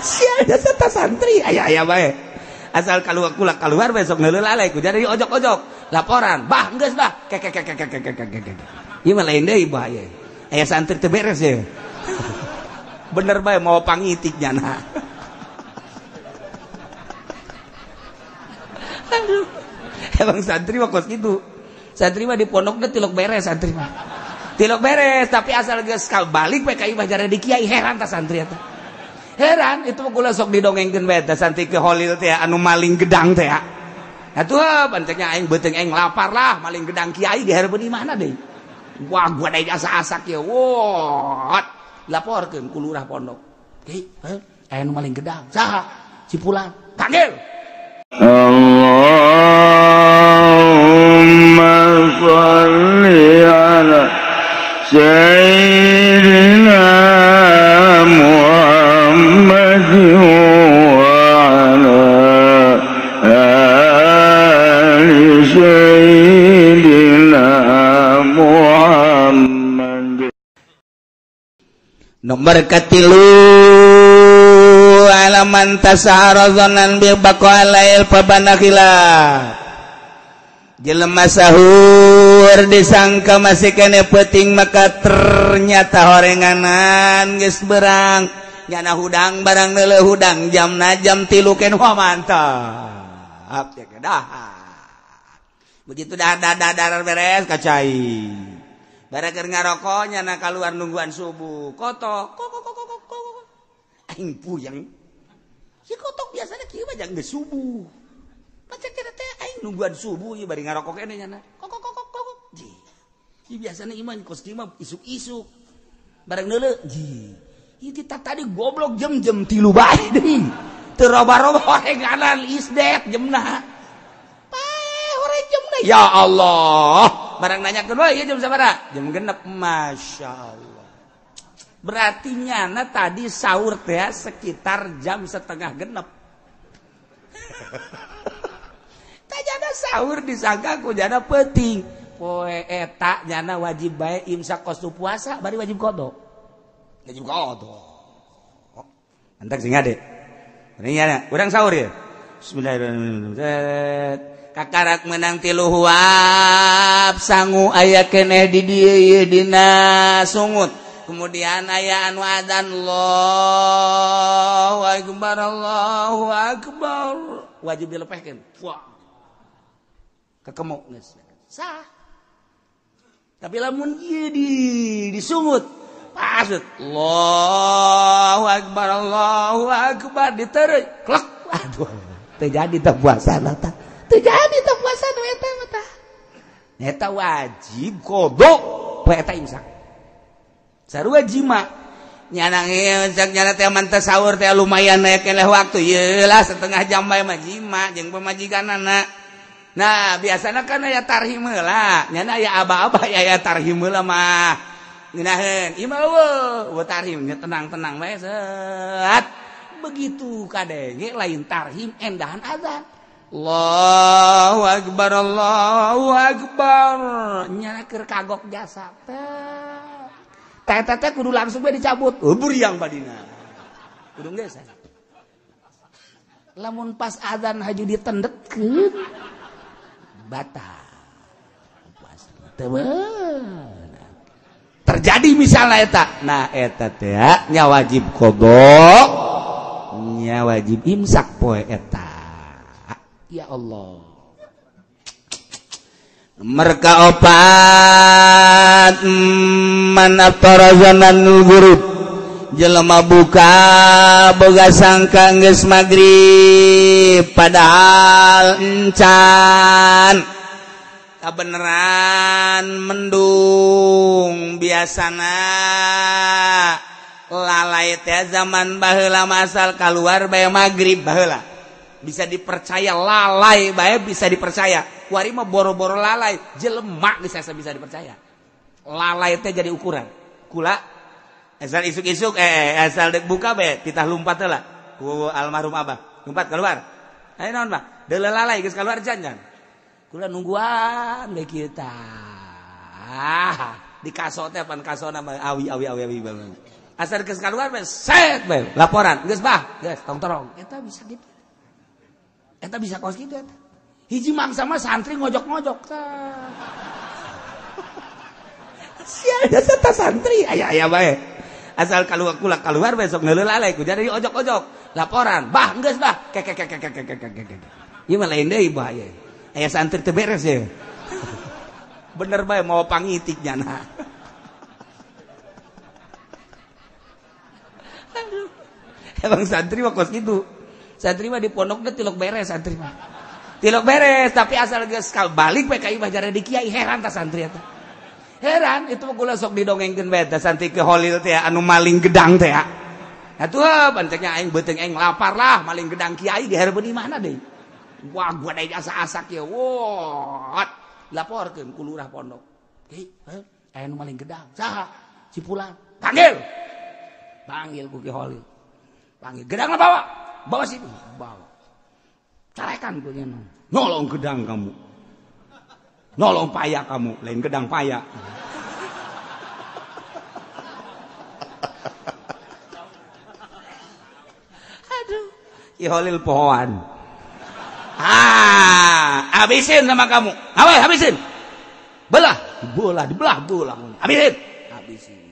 Sia jasa ta santri aya bae. Asal keluar besok neuleuh lalai ku jadi ojok-ojok laporan. Bah geus bah. Kek. Ieu mah lain deui bah ye. Aya santri teu beres ye. Bener bae mau pangitik nyana. Emang santri mah kos gitu. Santri mah di pondoknya tilok beres santri mah. Tilok beres tapi asal geus balik we ka imah jare di kiai heran ta santri eta. Heran itu mah kula sok didongengkeun bae ta santri ke holil teh anu maling gedang teh. Atuh panceknya aing beuteung aing lapar lah maling gedang kiai dihareupeun di mana deui. Wah gua da jasa asak ya. Wot. Laporkeun ku lurah pondok. Kiai, aya nu maling gedang. Saha? Cipulan. Panggil. Allahumma shalli ala sayyidina Muhammad wa ala ali sayyidina Muhammad. Nomor katilu alaman tasarazanan bil baqalail pabanakhila. Jelema sahur disangka masih kene peuting maka ternyata horenganan geus berang nyana hudang barang neuleuh hudang jamna jam 3 ken mantap ya kedah. Begitu dah beres kacai. Bara keur ngaroko nyana kaluar nungguan subuh. Kotok. Aing puyeng. Si kotok biasanya kieu mah jang geus subuh. Pacek teh aing nungguan subuh ieu bari ngarokok keneh nyana. Kok. Ji. Ieu biasana iman kos kieu mah isuk-isuk. Bareng neuleuh. Ji. Ieu kita tadi goblok jam-jam 3 bae deui. Teu roba-roba horenganan isdet jemna. Pae horeng jemna. Ya Allah. Barang nanyakeun we ieu jam sabaraha? Jam 6. Masyaallah. Berarti nyana tadi sahur teh sekitar jam 5:30. Tajana sahur disangka ku jana peuting. Poe eta nyana wajib bae imsak kos puasa bari wajib qada. Wajib qada. Antak sing ade. Ini nyana, urang sahur ya. Bismillahirrahmanirrahim. Kakarak menang 3 huap sangu aya keneh di dieu ieu dina sungut. Kemudian aya anu adzan Allahu akbar. Wajib dilepehkeun. Wah. Kekemuk geus. Sah. Tapi lamun ieu disungut pasut Allahu akbar ditereuy. Klek. Aduh. Teu jadi teh puasana tah. Teu jadi teh puasana eta mah tah. Eta wajib qada poe eta imsak. Sarua jima nyana nyana teh manteu sahur teh lumayan aya keneh waktu ieu lah setengah jam bae mah jima jeung pamajikanana. Nah biasana kan aya tarhim heula nyana aya aba-aba aya tarhim heula mah ngeunaheun imah eueuh tarhim tenang-tenang bae set begitu kadenge lain tarhim endahan azan Allahu akbar nyana keur kagok jasa teh teh kudu langsung we dicabut. Buriang badina. Kudu geus. Lamun pas adzan haju ditendetkeun batal. Terjadi misalnya eta. Nah eta teh nya wajib qada, nya wajib imsak poe eta. Ya Allah. Merka opat man aftarazanan gurub jelema buka boga sangka geus magrib padahal encan kabeneran mendung biasana lalai teh zaman baheula masal kaluar bae magrib baheula bisa dipercaya lalai bae bisa dipercaya kuari mah boro-boro lalai jelema geus asa bisa dipercaya lalai teh jadi ukuran kula asal isuk-isuk asal dek buka bae titah lumpat heula ku almarhum abah lumpat keluar aya naon mah deuleu lalai geus keluar jangan kula nungguan bae kieu tah di kaso teh pan kasona mah awi banget asal geus kaluar set bae laporan geus bah geus tong eta bisa gitu eta bisa kos gitu eta hiji mangsa mah santri ngojok-ngojok sia eta santri aya bae asal keluar besok ngeuleuh lalai ku jadi ojok-ojok laporan bah geus bah kek ieu mah lain deui bahaya aya santri teu beres ya bener bae mau pangitiknya nah emang santri mah kos gitu santri mah di pondok teh tilok beres santri mah tilok beres tapi asal geus balik we ka imah jare di kiai heran tah santri eta heran itu mah kula sok didongengkeun bae tah santri ke holil teh anu maling gedang teh atuh banceknya aing beuteung aing lapar lah maling gedang kiai dihareupeun di mana deui wah gua da asa-asa kieu wot laporkeun ku lurah pondok aya nu maling gedang saha cipulan panggil ku ki holil panggil gedang bawa sini bawa carekan gue nolong gedang kamu nolong paya kamu lain gedang paya aduh ki holil pohoan habisin sama kamu habisin dibelah habisin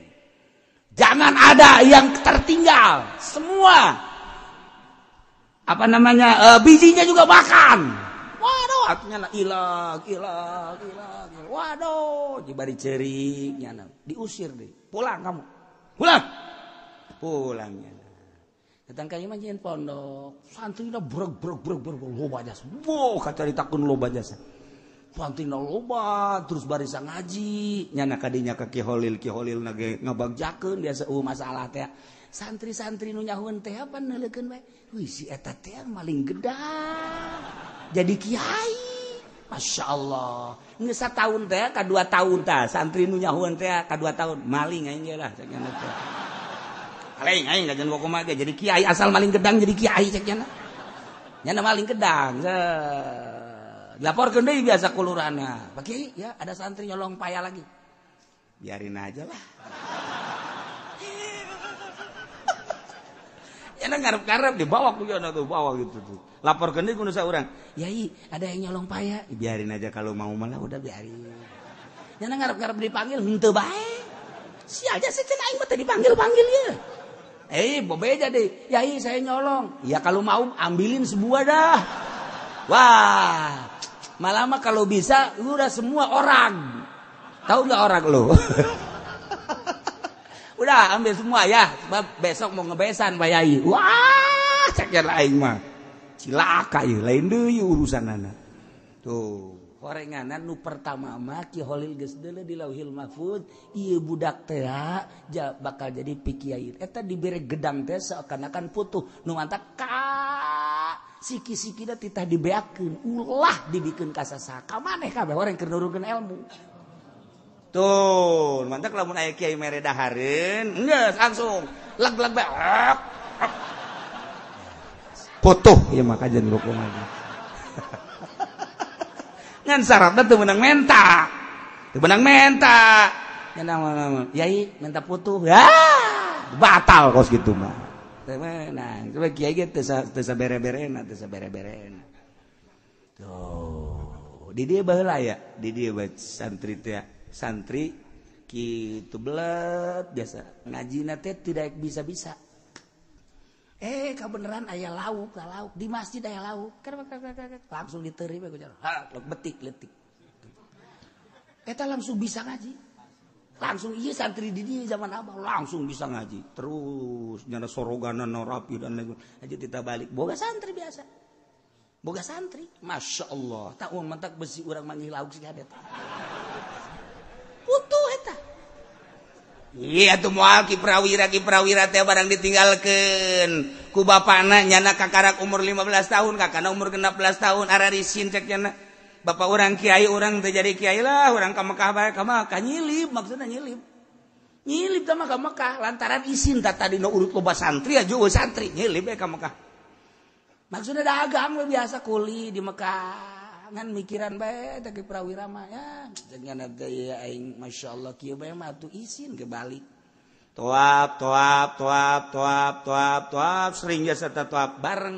jangan ada yang tertinggal semua bijinya juga makan waduh artinya ilag waduh jibari ceurignya diusir deh pulang kamu pulangnya datang ka imah nyeun pondok santrina breg loba jasa kacaritakeun loba jasa santrina loba terus barisa ngaji nyana kadinya ka Ki Holil nage ngabagjakeun biasa masalah teh santri-santri nu nyahueun teh apa neuleukeun bae wih si eta teh maling gedang jadi kiai masyaallah geus sataun teh ka 2 tahun tah santri nu nyahueun teh ka 2 tahun maling aing ge lah cek nya teh aing ngajen kumaha ge jadi kiai asal maling gedang jadi kiai cek nya maling gedang laporkeun deui biasa ku lurahna Pak Kiai ya ada santri nyolong paya lagi biarin aja lah yana ngarep-ngarep dibawa ku yana tuh bawa gitu tuh laporkeun deui ku nu saurang yai ada yang nyolong paya biarin aja kalau mau malah udah biarin yana ngarep-ngarep dipanggil henteu bae sia aja sih cenah aing mah teh dipanggil-panggil ya bebeja deh yai saya nyolong ya kalau mau ambilin sebuah dah wah malah mah kalau bisa lu udah semua orang tahu nggak orang lu udah ambil semua ya sebab besok mau ngebesan Pak Yai wah ceknya lain mah cilaka ya lain deui urusanana tuh horenganan nu pertama mah Ki Holil geus deuleu di Lauhil Mahfuz ieu budak teh bakal jadi pikiai eta dibere gedang teh seakan-akan putuh nu mantap siki-sikina titah dibeakeun ulah dibikeun ka sasaha ka maneh kabeh horeng keur nurunkeun ilmu tuh mantap lamun aya kiai mere dahareun geus langsung leg-leg bae putuh ieu mah kajen hukum lagi ngan syaratna teu meunang menta nyenang yai minta putuh ya batal kos gitu mah teu meunang coba kiai ge teu sabere-berena tuh di dieu baheula ya di dieu santri teh santri kitu belet biasa ngajina teh tidak bisa-bisa kebenaran aya lauk di masjid aya lauk langsung diteri we kujar betik letik eta langsung bisa ngaji langsung ieu santri di dieu zaman abah langsung bisa ngaji terus nyana soroganana rapi dan lain aja kita balik boga santri biasa boga santri masyaallah tak uang mentak besi urang manggih lauk sih ada putuh eta iya tuh moal ki prawira teh barang ditinggalkeun ku bapana nyana kakarak umur 15 tahun kakana umur 16 tahun ararisin cek nyana bapak urang kiai urang teh jadi kiai lah urang ka Mekah bae ka Mekah nyilip maksudna nyilip teh mah ka Mekah lantaran isin tadi no urut loba santri aja santri nyilip bae ka Mekah maksudna dagang we biasa kuli di Mekah ngan mikiran bae teh prawira mah ya jeung nyana teh aing masyaallah kieu bae mah atuh isin ke balik tuap sering ya serta tuap bareng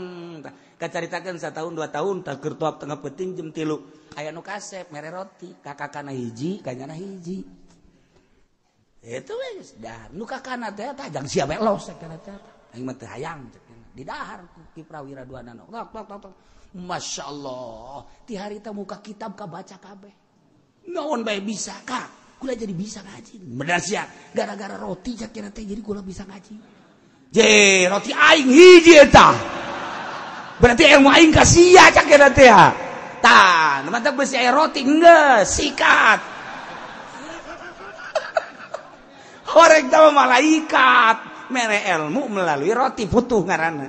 kacaritakeun 1 tahun 2 tahun tak keur tuap tengah peuting jam 3 aya nu kasep mere roti kakakana hiji kanyana hiji itu geus dah nu kakana teh tajang sia belos cenah teh aing mah teu hayang di dahar ki prawira duanana tok masyaallah ti hari teh muka kitab kabaca kabeh naon bae bisa Kak kula jadi bisa ngaji bener sia gara-gara roti sakira teh jadi kula bisa ngaji je roti aing hiji eta berarti ilmu aing ka sia sakira teh tah nu mantap beusi aya roti geus sikat horeg teh malaikat mere ilmu melalui roti putuh ngaranna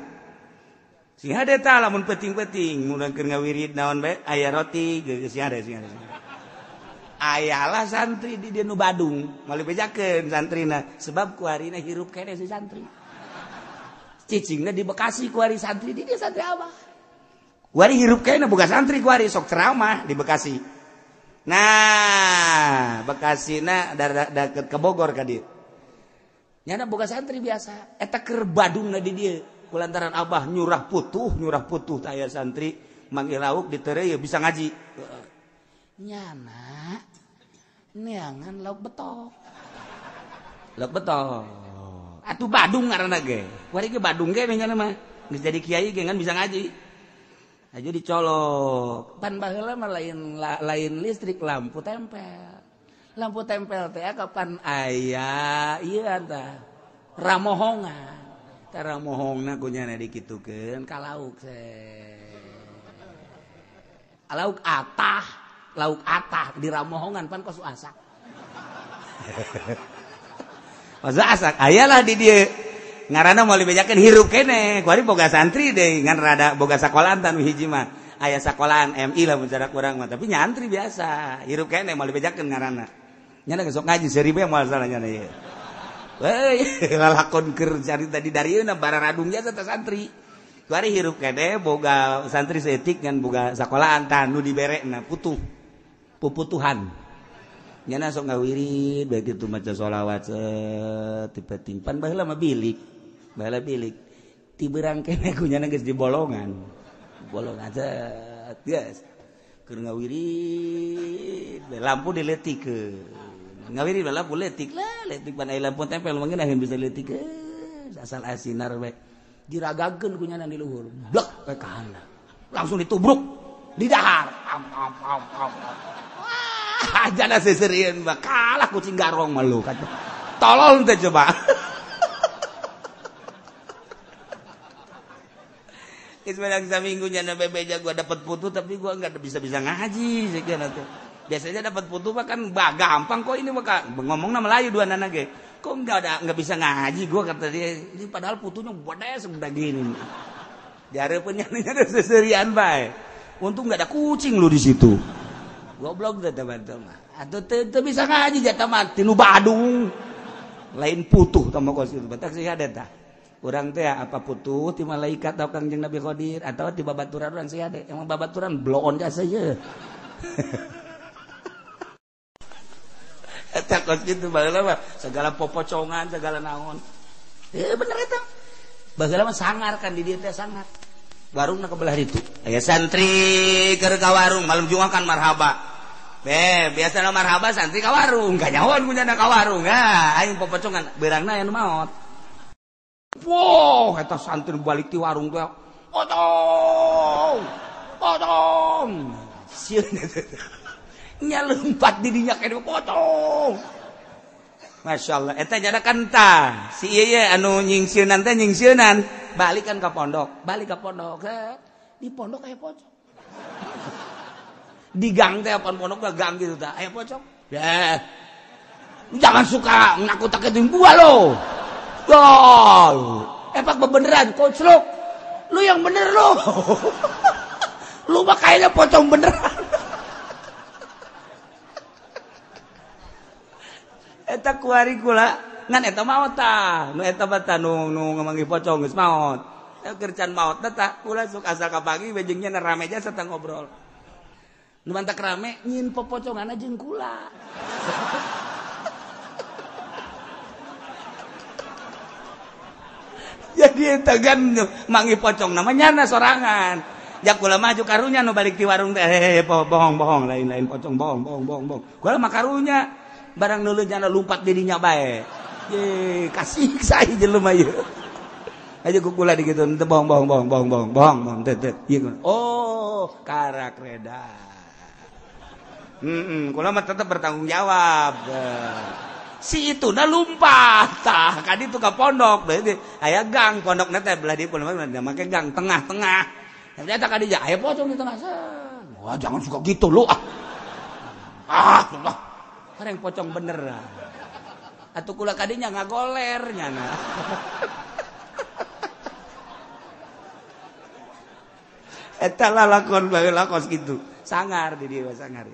sing hade tah lamun penting-penting mun keur ngawirid naon bae aya roti geus sing hade ayalah santri di nu Badung malah bejakeun santrina sebab kuarina hirup kene si santri cicingna di Bekasi kuari santri di dia santri abah kuari hirup kene boga santri kuari sok ceramah di Bekasi nah Bekasina deket ke Bogor ka dieu nyana boga santri biasa eta keur Badungna di dieu kulantaran abah nyurah putuh tah aya santri manggil lauk ditereu ya bisa ngaji nyana neangan lauk betok atuh Badung ngaranna ge kuari ge Badung ge nyana mah geus jadi kiai ge ngan bisa ngaji aja dicolok pan baheula mah lain listrik lampu tempel teh kapan aya ieu tah ramohongan tah ramohongna kunyana dikitukeun ka lauk lauk atah di ramohongan pan kosu asak. Kosu asak ayalah di dieu. Ngaranna moal dibejakeun hirup kene. Kuari boga santri deui ngan rada boga sakolahan tan hiji mah. Aya sakolahan MI lah mun cara kurang mah tapi nyantri biasa. Hirup kene moal dibejakeun ngaranna. Nyana geus sok ngaji seribu moal salah nyana ieu. Weuy lalakon keur carita di darieuna bararadung jasa teh santri. Kuari hirup kene boga santri seetik ngan boga sakolahan tan nu diberekna puputuhan nyana sok ngawirid bae kitu maca sholawat tipe-timpan baheula mah bilik ti beurang kene kunyana geus di bolongan geus keur ngawirid lampu dileutikeun ngawirid lampu leutik ban aya lampu tempel mangga naheun bisa leutikeun asal asinar we diragakeun kunyana di luhur blek we ka handap langsung ditubruk di dahar ajana seserian mah kalah kucing garong mah lu kata tolol teh coba Ismail saminggu nyana bebeja gua dapat putu tapi gua enggak bisa ngaji sekian atuh biasanya dapat putu mah kan gampang kok ini mah ngomongna Melayu dua nana ge kok enggak bisa ngaji gua kata dia ini padahal putunya gede sebelah gini dihareupeun nyana seserian bae untung enggak ada kucing lu di situ goblok teh teman-teman atuh teu bisa ngaji jata mah tinu Badung lain putuh tah mah kosi batak sih ada tah urang teh apa putuh ti malaikat atau Kangjeng Nabi Qadir atau ti babaturan urang sih ada yang babaturan bloon jasa ye eta kos kitu baheula mah segala popocongan segala naon bener eta baheula mah sangar kan di dieu teh sangar warungna kebelah itu aya santri keur ka warung malam Jumat kan marhaba biasana marhaba santri ka warung ganyawan kunyana ka warung aing popocongan beurangna aya nu maot wow eta santri balik ti warung teh potong sieun nya leumpat di dinya kene potong masyaallah eta nya kanta si ieu anu nyingsieunan teh nyingsieunan balik ka pondok di pondok aya pocong di gang teh pan pondok gang gitu tah aya pocong ya jangan suka nakut-nakutin gua lo epak beneran koclok lu yang bener lo lu mah kayaknya pocong beneran eta kuari kula ngan eta maot tah nu eta bata nu ngamanggih pocong geus maot keur can maot tah kula sok asal ka pagi bejengnya rame aja serta ngobrol nu mantak rame nyin popoconganna jeung kula jadi tegan mangi pocong namanya na sorangan jak kula maju karunya nu balik di warung teh bohong lain pocong bohong kula mah karunya barang neuleuh lumpat di dinya bae ye kasih saya jelema ieu aja kukula dikitu teu bohong teh oh karak reda kula mah tetep bertanggung jawab si itu na lumpat kan itu ke pondok berarti aya gang pondok teh belah di pondok make gang tengah-tengah ternyata ka dieu aya pocong di tengah wah jangan suka gitu lu Allah kareng pocong bener atuh kula kadinya ngagoler nyana eta lalakon bae lakos gitu sangar di dieu sangar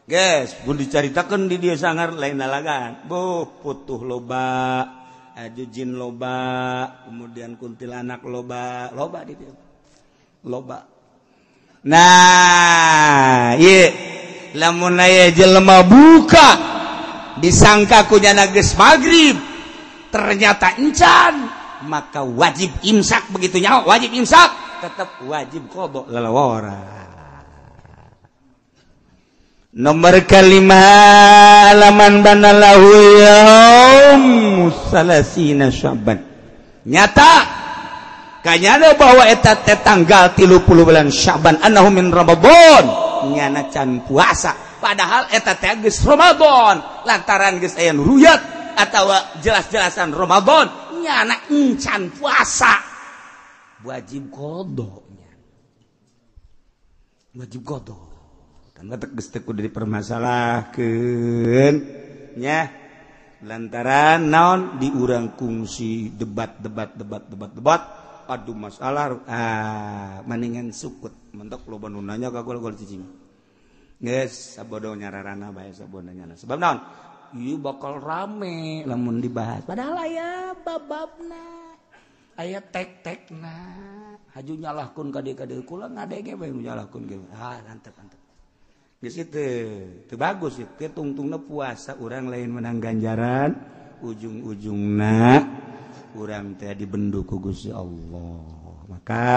guys, pun diceritakan di dia sangar lain lalagan. Putuh loba, jujin loba, kemudian kuntilanak loba di dia. Loba. Nah, iya, lamun aya jelema buka disangka ku nyana geus magrib, ternyata encan, maka wajib imsak begitu nyawa, wajib imsak, tetap wajib qada lalawara. Nomor kalimah halaman banalahu yaum salasina Sya'ban. Nyata kanyana bahwa eta teh tanggal 30 bulan Sya'ban annahu min Ramadan nyana can puasa padahal eta teh geus Ramadan lantaran geus aya ruyat atawa jelas-jelasan Ramadan nyana encan puasa wajib qada wajib qada karena geus teu kudu dipermasalahkeun nya lantaran naon diurang kungsi debat adu masalah mendingan sukut mentok loba nu nanya ka gol cicing geus sabodo nyararana bae sabodanya sebab naon ieu bakal rame lamun dibahas padahal aya bababna aya tek-tekna haju nyalahkeun ka dieu kula ngadege bae nyalahkeun ge antep geus teu bagus ya tungtungna puasa urang lain menang ganjaran ujung-ujungna urang teh dibenduk ku Gusti Allah maka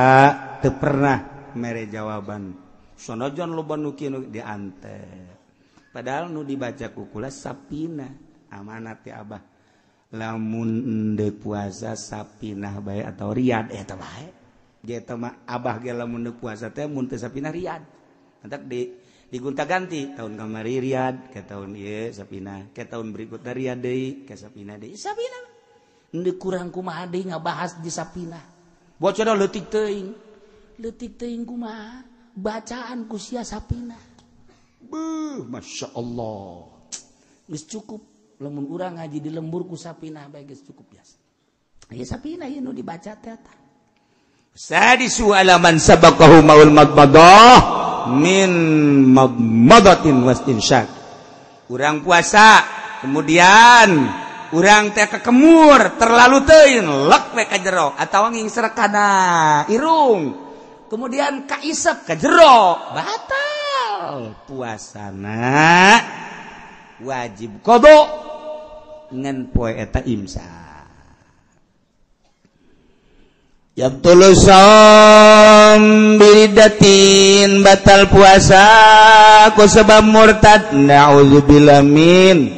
teu pernah mere jawaban sonojon loba nu kieu diantep padahal nu dibaca ku kula sapina amanat ya abah lamun deuk puasa sapinah bae atau riyad eta bae eta mah abah ge lamun deuk puasa teh mun teu sapinah riyad entek digunta-ganti tahun kamari riyad ke tahun ieu sapinah ke tahun berikutna riyad deui ke sapinah deui sapinah endeu kurang kumaha deui ngabahas di sapinah bocor leutik teuing kumaha bacaan ku sia sapinah beuh masyaallah geus cukup lamun urang ngaji di lembur ku sapinah bae geus cukup biasa aya sapinah ieu nu dibaca teh eta sadisu alaman sabaqahu maul madmadah min madmadatin wastinsyak urang puasa kemudian urang teh kekemur terlalu teuing lek we ka jero atawa ngingser kana irung kemudian kaisep ka jero batal puasana wajib qada ngan poe eta imsak yabtulu saum biridatin batal puasa ku sebab murtad na'udzubillah min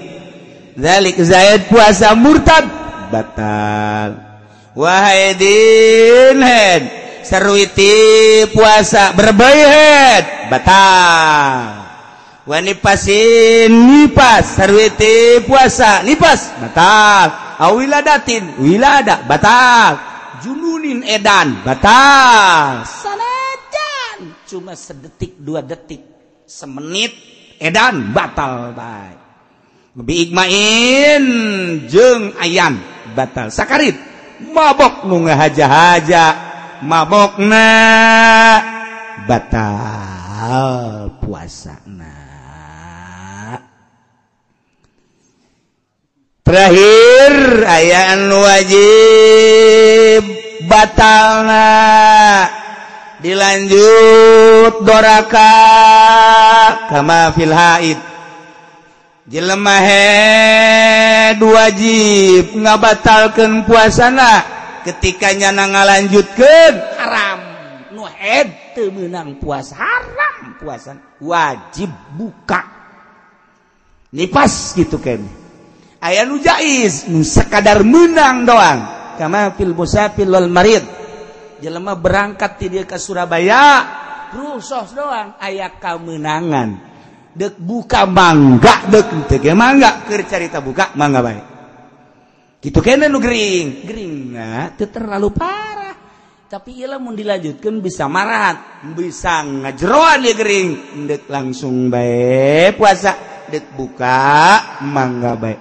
dzalik zaid puasa murtad batal wahidin head saruiti puasa berbayat batal wanipasin nipas saruiti puasa nipas batal awiladatin wilada batal jununin edan batal sanajan cuma sedetik 2 detik semenit edan batal bae bi igmain jeung ayan batal sakarit mabok nu ngahaja-haja mabokna batal puasana terakhir aya anu wajib batalna dilanjut doraka kama fil haid jelema head wajib ngabatalkeun puasana ketikanya ngalanjutkeun haram nu teu meunang puasa haram puasa wajib buka nipas gitu kan aya nu jaiz nu sekadar meunang doang kama fil musafir wal marid jelema berangkat ti dieu ka Surabaya rusos doang aya kameunangan dek buka mangga dek teu ge mangga keur carita buka mangga bae kitu kene nu gering teu terlalu parah tapi ieu lamun dilanjutkeun bisa marat bisa ngajroan ya gering dek langsung bae puasa dek buka mangga bae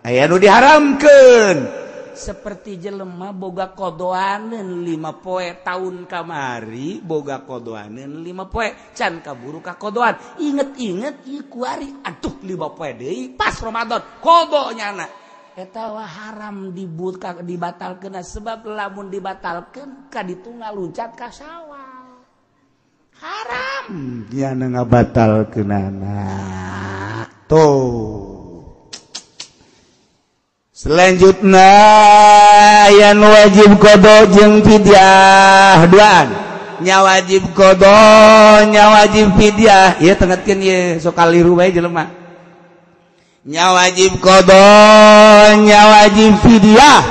aya nu diharamkeun seperti jelema boga kodoaneun 5 poe tahun kamari boga kodoaneun 5 poe can kaburu ka kodoan inget-inget ieu kuari aduh 5 poe deui pas Ramadan kodonyana eta wah haram dibatalkeun sebab lamun dibatalkeun ka ditu ngaluncat ka Syawal haram nya ngabatalkeunana tuh selanjutnya yang wajib kodo jeung fidyah duaan nya wajib kodo nya wajib fidyah ieu tengetkeun ieu sok kaliru bae jelema nya wajib kodo nya wajib fidyah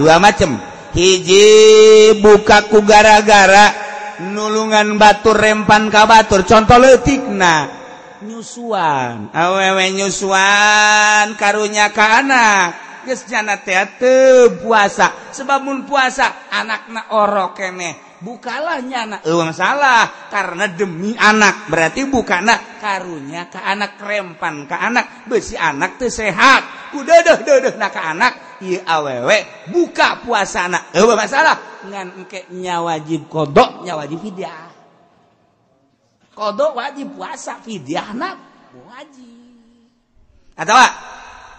dua macam hiji buka ku gara-gara nulungan batur rempan ka batur contoh leutikna nyusuan awewe nyusuan karunya ka anak geus jana teh teu puasa sebab mun puasa anakna orok keneh bukalah nyana masalah karena demi anak berarti bukana karunya ka anak rempan ka anak beusi anak teu sehat kudeudeuh-deudeuhna ka anak ieu awewe buka puasana masalah ngan engke nya wajib qada nya wajib fidyah qada wajib puasa fidyahna wajib atawa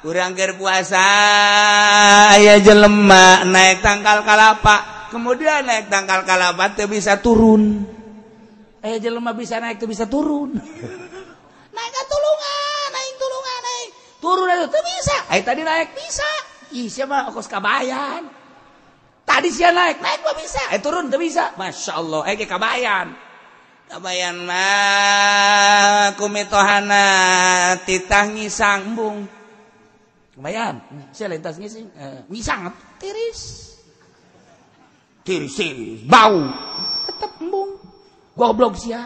urang keur puasa aya jelema naik tangkal kalapa kemudian naik tangkal kalapa teu bisa turun aya jelema bisa naik teu bisa turun naik ka tulungan naik turun atuh teu bisa aya tadi naik bisa ih sia mah ongkos kabayan tadi sia naik mah bisa turun teu bisa masyaallah ge kabayan mah kumitohana titah ngisang bung kebayang, saya lintas ngisang tiris, bau, tetap embung, goblok sia,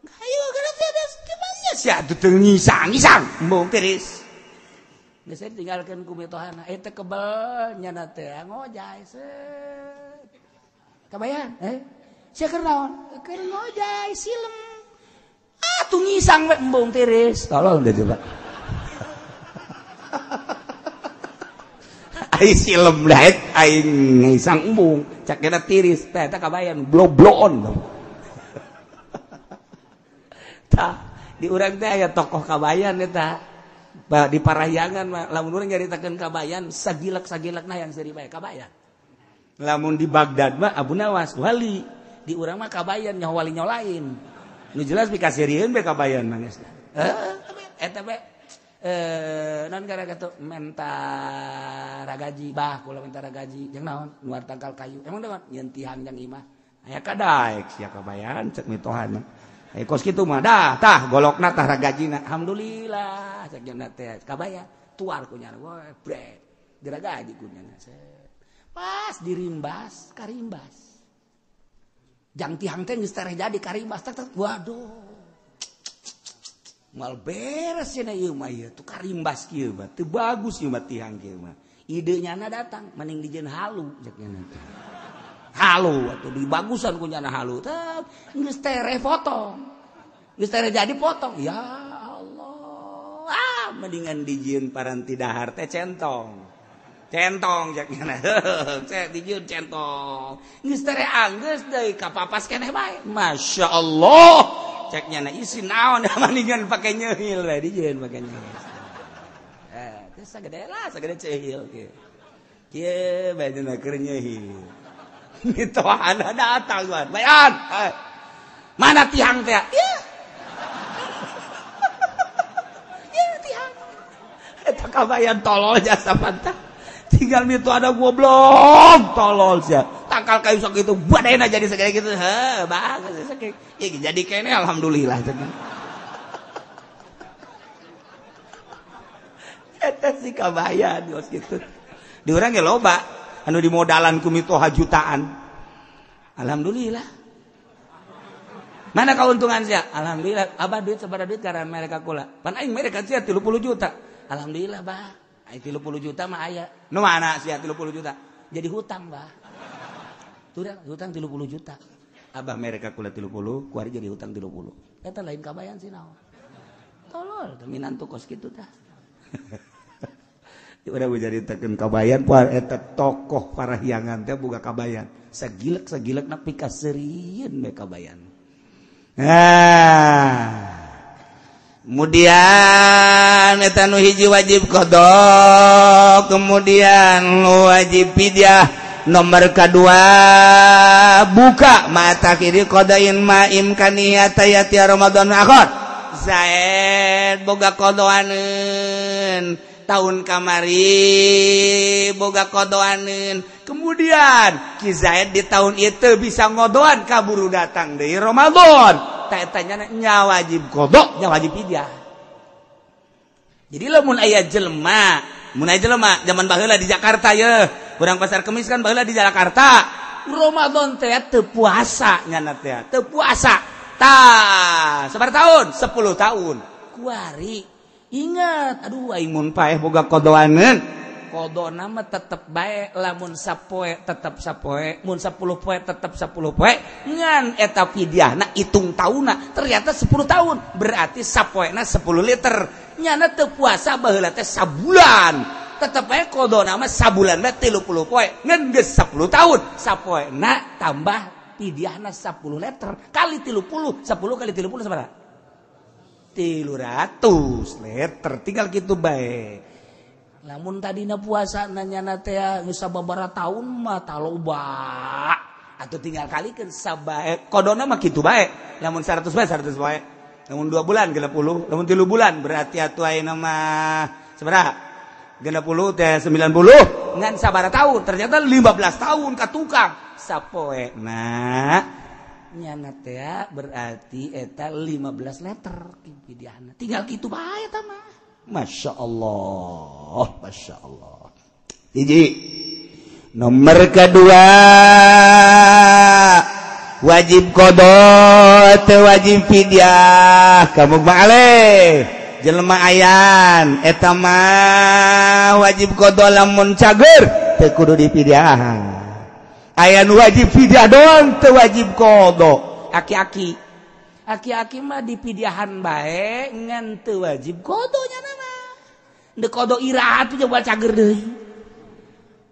ayo karena tiada gimana sia, tuh ngisang, embung tiris, saya tinggalkan kumitohana, itu kebal nyana teh ngojay, kebayang, saya kenaon, ngojay silem, tuh ngisang embung tiris, tolong deh coba. Ai silem daet aing ngisang embung cak kena tiris teh eta kabayan bloblon tah di urang teh aya tokoh kabayan eta di Parahyangan mah lamun urang nyaritakeun kabayan sagilak-sagilakna yang seri bae kabayan lamun di Baghdad mah Abu Nawas wali di urang mah kabayan nyaho wali nyolain nu jelas pikasirieun bae kabayan mangesna eta bae non gara-gara mentara gaji bah kula mentara gaji jeung naon nuar tangkal kayu emang naon nyeuntihan jeung imah aya kadaek sia kabayan cek mitohan kos kitu mah dah tah golokna tah ragajina alhamdulillah cek jeung teh kabaya tuar ku nya we bret diragaji ku nya pas dirimbas karimbas jang tihang teh geus tareh jadi karimbas tak waduh mal beres cenah ieu mah ieu tu karimbas kieu mah teu bagus ieu mah tihang kieu mah idenya na datang mending dijieun halu cek nya teh halu atuh dibagusan ku nya halu teh geus tere foto geus tere jadi potong ya Allah mendingan dijieun paranti dahar teh centong cek nya cek dijieun centong geus tere anggeus deui kapapas keneh bae masyaallah ceknya na isi naon mendingan pakai nyehil lah dijieun pakai nyehil teh sagede cehil kieu bae keur nyehil mitohana datang tuan bayan mana tihang teh ieu tihang eta kabayan tolol jasa pantah tinggal itu ada goblok tolol sia tangkal kayu sok itu badena jadi segede gitu bagus jadi kene alhamdulillah eta si kabayan geus kitu di urang ge loba anu dimodalan ku mitoha jutaan alhamdulillah mana kauntungan sia alhamdulillah abah duit sabaraha duit karena mereka kula pan aing mereka sia 30 juta alhamdulillah bah ai 30 juta mah aya nu mana sia 30 juta jadi hutang bah hutang 30 juta abah mereka kula 30 kuari jadi hutang 30 eta lain kabayan sih naon tolol minantu kos kitu tah udah menceritakan kabayan puar eta tokoh parahyangan teh boga kabayan sagilek nepi ka serieun we kabayan kemudian eta nu hiji wajib qada kemudian wajib fidyah nomor kedua buka mata kiri qadain ma'im kaniyata yati Ramadan akhir Zaid boga qadaaneun tahun kamari boga kodoaneun kemudian Ki Zaid di tahun itu bisa ngodoan kaburu datang deui Ramadan tanya nya wajib kodok nya wajib fidyah jadi lamun aya jelema zaman baheula di Jakarta ya urang pasar Kemis kan baheula di Jakarta Ramadan teh teu puasa nya teh teu puasa tah sabar tahun 10 tahun kuari ingat aduh aing mun paeh boga kodoaneun kodona mah tetep bae lamun sapoe tetep sapoe mun 10 poe tetep 10 poe ngan eta fidyahna hitung taunna ternyata 10 tahun berarti sapoena 10 liter nyana teu puasa baheula teh sabulan tetep bae kodona mah sabulan bae 30 poe ngan geus 10 tahun sapoena tambah fidyahna 10 liter kali 30 10 kali 30 sabaraha 300 liter tinggal gitu baik lamun tadina puasa nanya teh geus sababaraha taun mah taloba atuh tinggal kalikeun sabae kodona mah kitu bae lamun 100 bae lamun 2 bulan 60 lamun 3 bulan berarti atuh ayeuna mah sabaraha 60 teh 90 ngan sabaraha taun ternyata 15 tahun ka tukang sapoena nyana teh berarti eta 15 liter fidyahna tinggal kitu bae eta mah masyaallah hiji nomor kedua wajib qada teu wajib fidyah kamu maaleh jelema ayan eta mah wajib qada lamun cager teu kudu difidyah aya nu wajib fidyah doang teu wajib qada aki-aki mah dipidyahan bae ngan teu wajib qada nya mah deuk qada iraha teh coba cager deui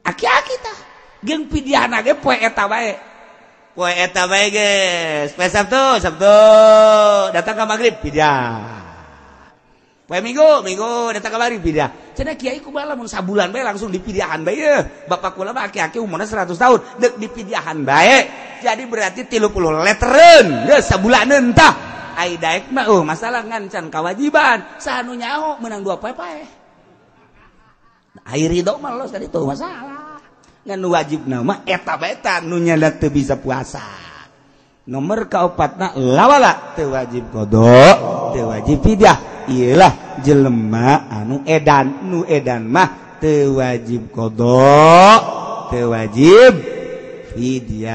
aki-aki tah geung pidyahan ge poe eta bae geus poe Sabtu datang ka magrib fidyah poe Minggu datang ka magrib fidyah cenah kiai kumaha lamun sabulan bae langsung dipidyahan bae yeuh bapak kula mah aki-aki umurna 100 tahun deuk dipidyahan bae jadi berarti 30 letereun geus sabulaneun tah ai daek mah masalah ngan can kawajiban sanu nyaho meunang 2 poe paeh ai ridho mah los tadi tuh masalah ngan wajibna mah eta bae tah nu nyana teu bisa puasa nomor kaopatna lawala teu wajib qada teu wajib fidyah ialah jelema anu edan mah teu wajib qada teu wajib fidyah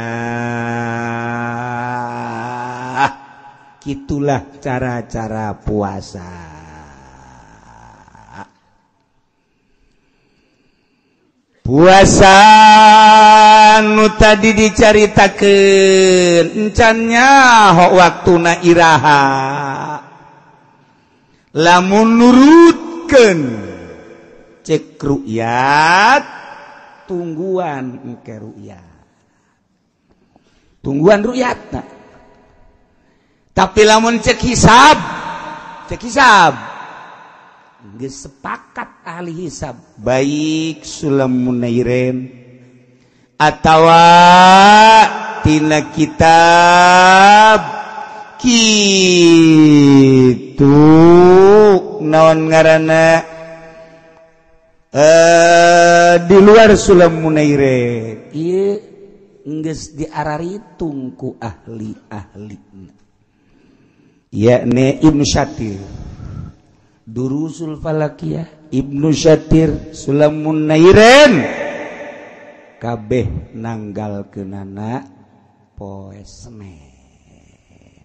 kitulah cara-cara puasa nu tadi dicaritakeun encannya hok waktuna iraha lamun nurutkeun cek ru'yat tungguan engke ru'yat tungguan ru'yatna tapi lamun cek hisab geus sepakat ahli hisab baik Sulamun Nairin atawa tina kitab kitu naon ngaranna di luar Sulam Munairen ieu geus diararitung ku ahli-ahli yakni Ibnu Syatir Durusul Falakiyah Ibnu Syatir Sulam Munairen kabeh nanggalkeunana poe Senen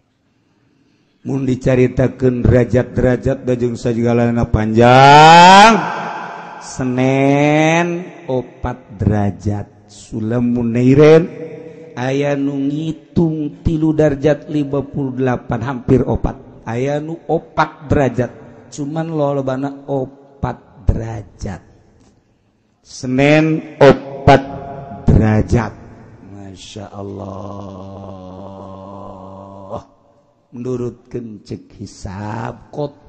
mun dicaritakeun derajat-derajat da jeung sajigalana panjang Senen 4 derajat Sulam Munairen aya nu ngitung 3 derajat 58 hampir 4 aya nu 4 derajat cuman lolobana 4 derajat Senen 4 derajat Masya Allah menurutkeun cek hisab kot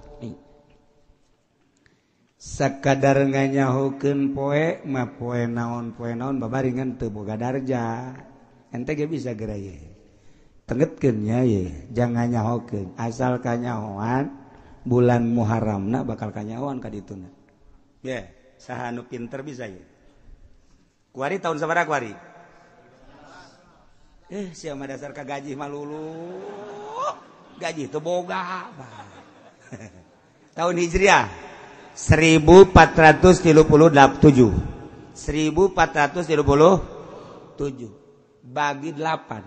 sakadar nganyahokeun poe mah poe naon babaringan teu boga darja ente ge bisa geura ye tengetkeun nya ye jangan nyahokeun asal kanyahoan bulan Muharramna bakal kanyahoan ka dituna ye saha nu pinter bisa ye kuari tahun sabaraha kuari sia mah dasar ka gaji mah lulu gaji teu boga tahun Hijriah 1437 bagi 8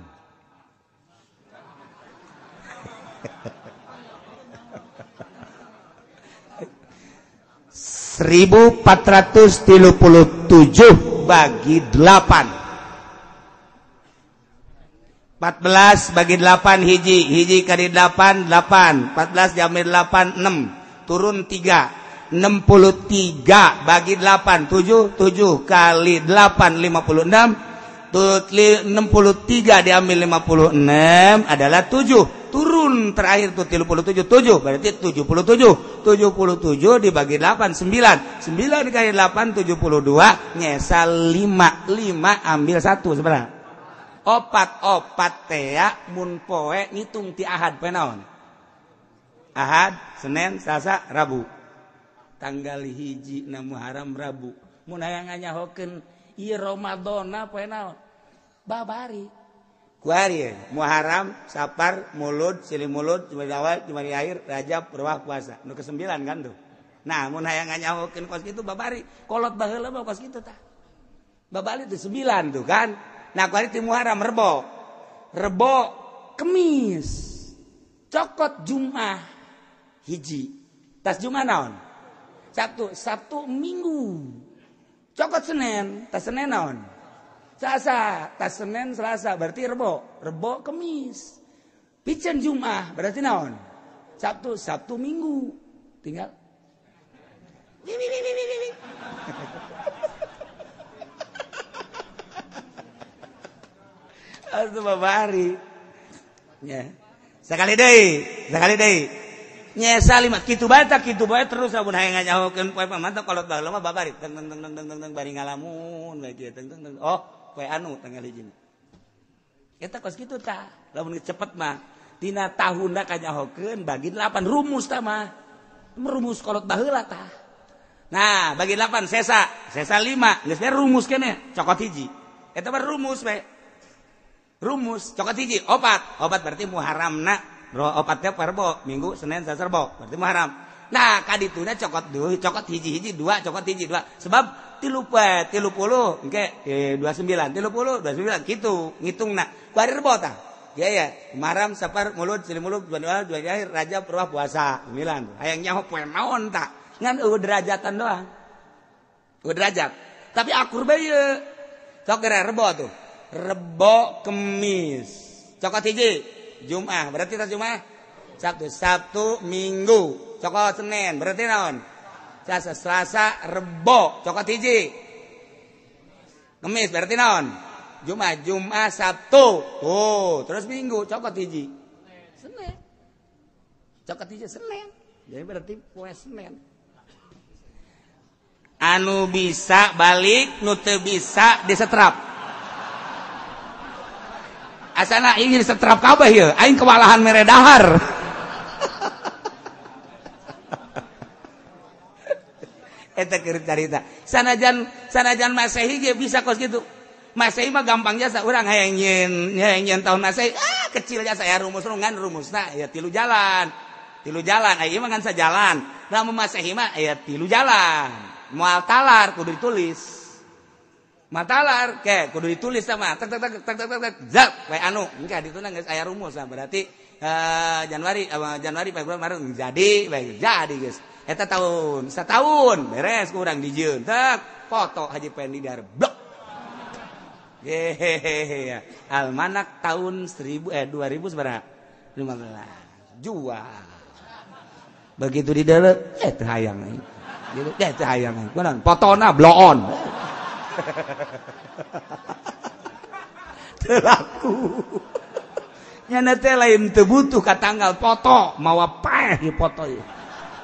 1437 bagi 8 14 bagi 8 hiji kali 8 14 diambil 8 6 turun 3 63 bagi 8 7 kali 8 56 63 diambil 56 adalah 7 turun terakhir tuh 37 berarti 77 dibagi 8 9 dikali 8 72 nyesal 5 ambil 1 sebenarnya opat teh mun poe ngitung ti Ahad poe naon Ahad Senin Selasa Rabu tanggal hiji na Muharram Rabu mun aya nganyahokeun ieu Ramadana poe naon babari kuari Muharram Safar Mulud Silih Mulud Jumadil Awal Jumadil Akhir Rajab Rewah Puasa nu ke-9 kan tuh nah mun aya nganyahokeun kos kitu babari kolot baheula mah kos kitu tah babari teh 9 tuh kan nah kuari ti Muharram Rebo Kemis cokot Jumat hiji tas Jumat naon Sabtu Minggu cokot Senin tas Senin naon Selasa tas Senin Selasa berarti Rebo Kemis piceun Jumat berarti naon Sabtu Minggu tinggal atuh babari nya sakali deui nyesa 5 kitu bae terus sabun hayang nganyahokeun poe pamantap kolot baheula mah babari teng bari ngalamun bae kieu teng oh poe anu tanggal hiji eta kos kitu tah lamun cepet mah dina tahunna kanyahokeun bagi 8 rumus tah mah rumus kolot baheula tah nah bagi 8 sesa 5 geus bae rumus keneh cokot hiji eta mah rumus bae rumus cokot hiji opat berarti Muharramna opatnya Rebo Minggu Senin Selasa Rebo berarti Muharram nah kadituna cokot hiji 2 cokot hiji 2 sebab 30 engke 29 gitu ngitungna ku hari Rebo tah ya Muharram Safar Mulud Silih Mulud Jumadil Akhir Rajab Rewah Puasa 9 hayang nyaho poe naon tah ngan derajatan doang derajat tapi akur bae ieu sok Rebo tuh Rebo Kemis cokot hiji Jumat berarti tas Jumat Sabtu Minggu cokot Senin berarti naon Selasa Rebo cokot hiji Kemis berarti naon Jumat Sabtu terus Minggu cokot hiji Senin cokot hiji Senin jadi berarti poe Senin anu bisa balik nu teu bisa disetrap asana ingin setrap kabeh ieu aing kewalahan mere dahar eta keur carita sanajan Masehi ge bisa kos gitu Masehi mah gampang jasa urang hayang nyen tahun Masehi kecil jasa ya rumusna ya tilu jalan aya mah ngan sajalan lamun Masehi mah aya tilu jalan moal talar kudu ditulis matalar ke kudu ditulis sama tak zap we anu engke dituna geus aya rumus berarti Januari Februari Maret jadi geus eta tahun satahun beres kurang dijieun tak foto Haji Pendi di blok hehehe almanak tahun 2000 seberapa 15 jual begitu di deuleu teu hayang gitu teu hayang kunaon fotona blow on terlaku nyana teh lain teu butuh ka tanggal foto mawa paeh di foto ieu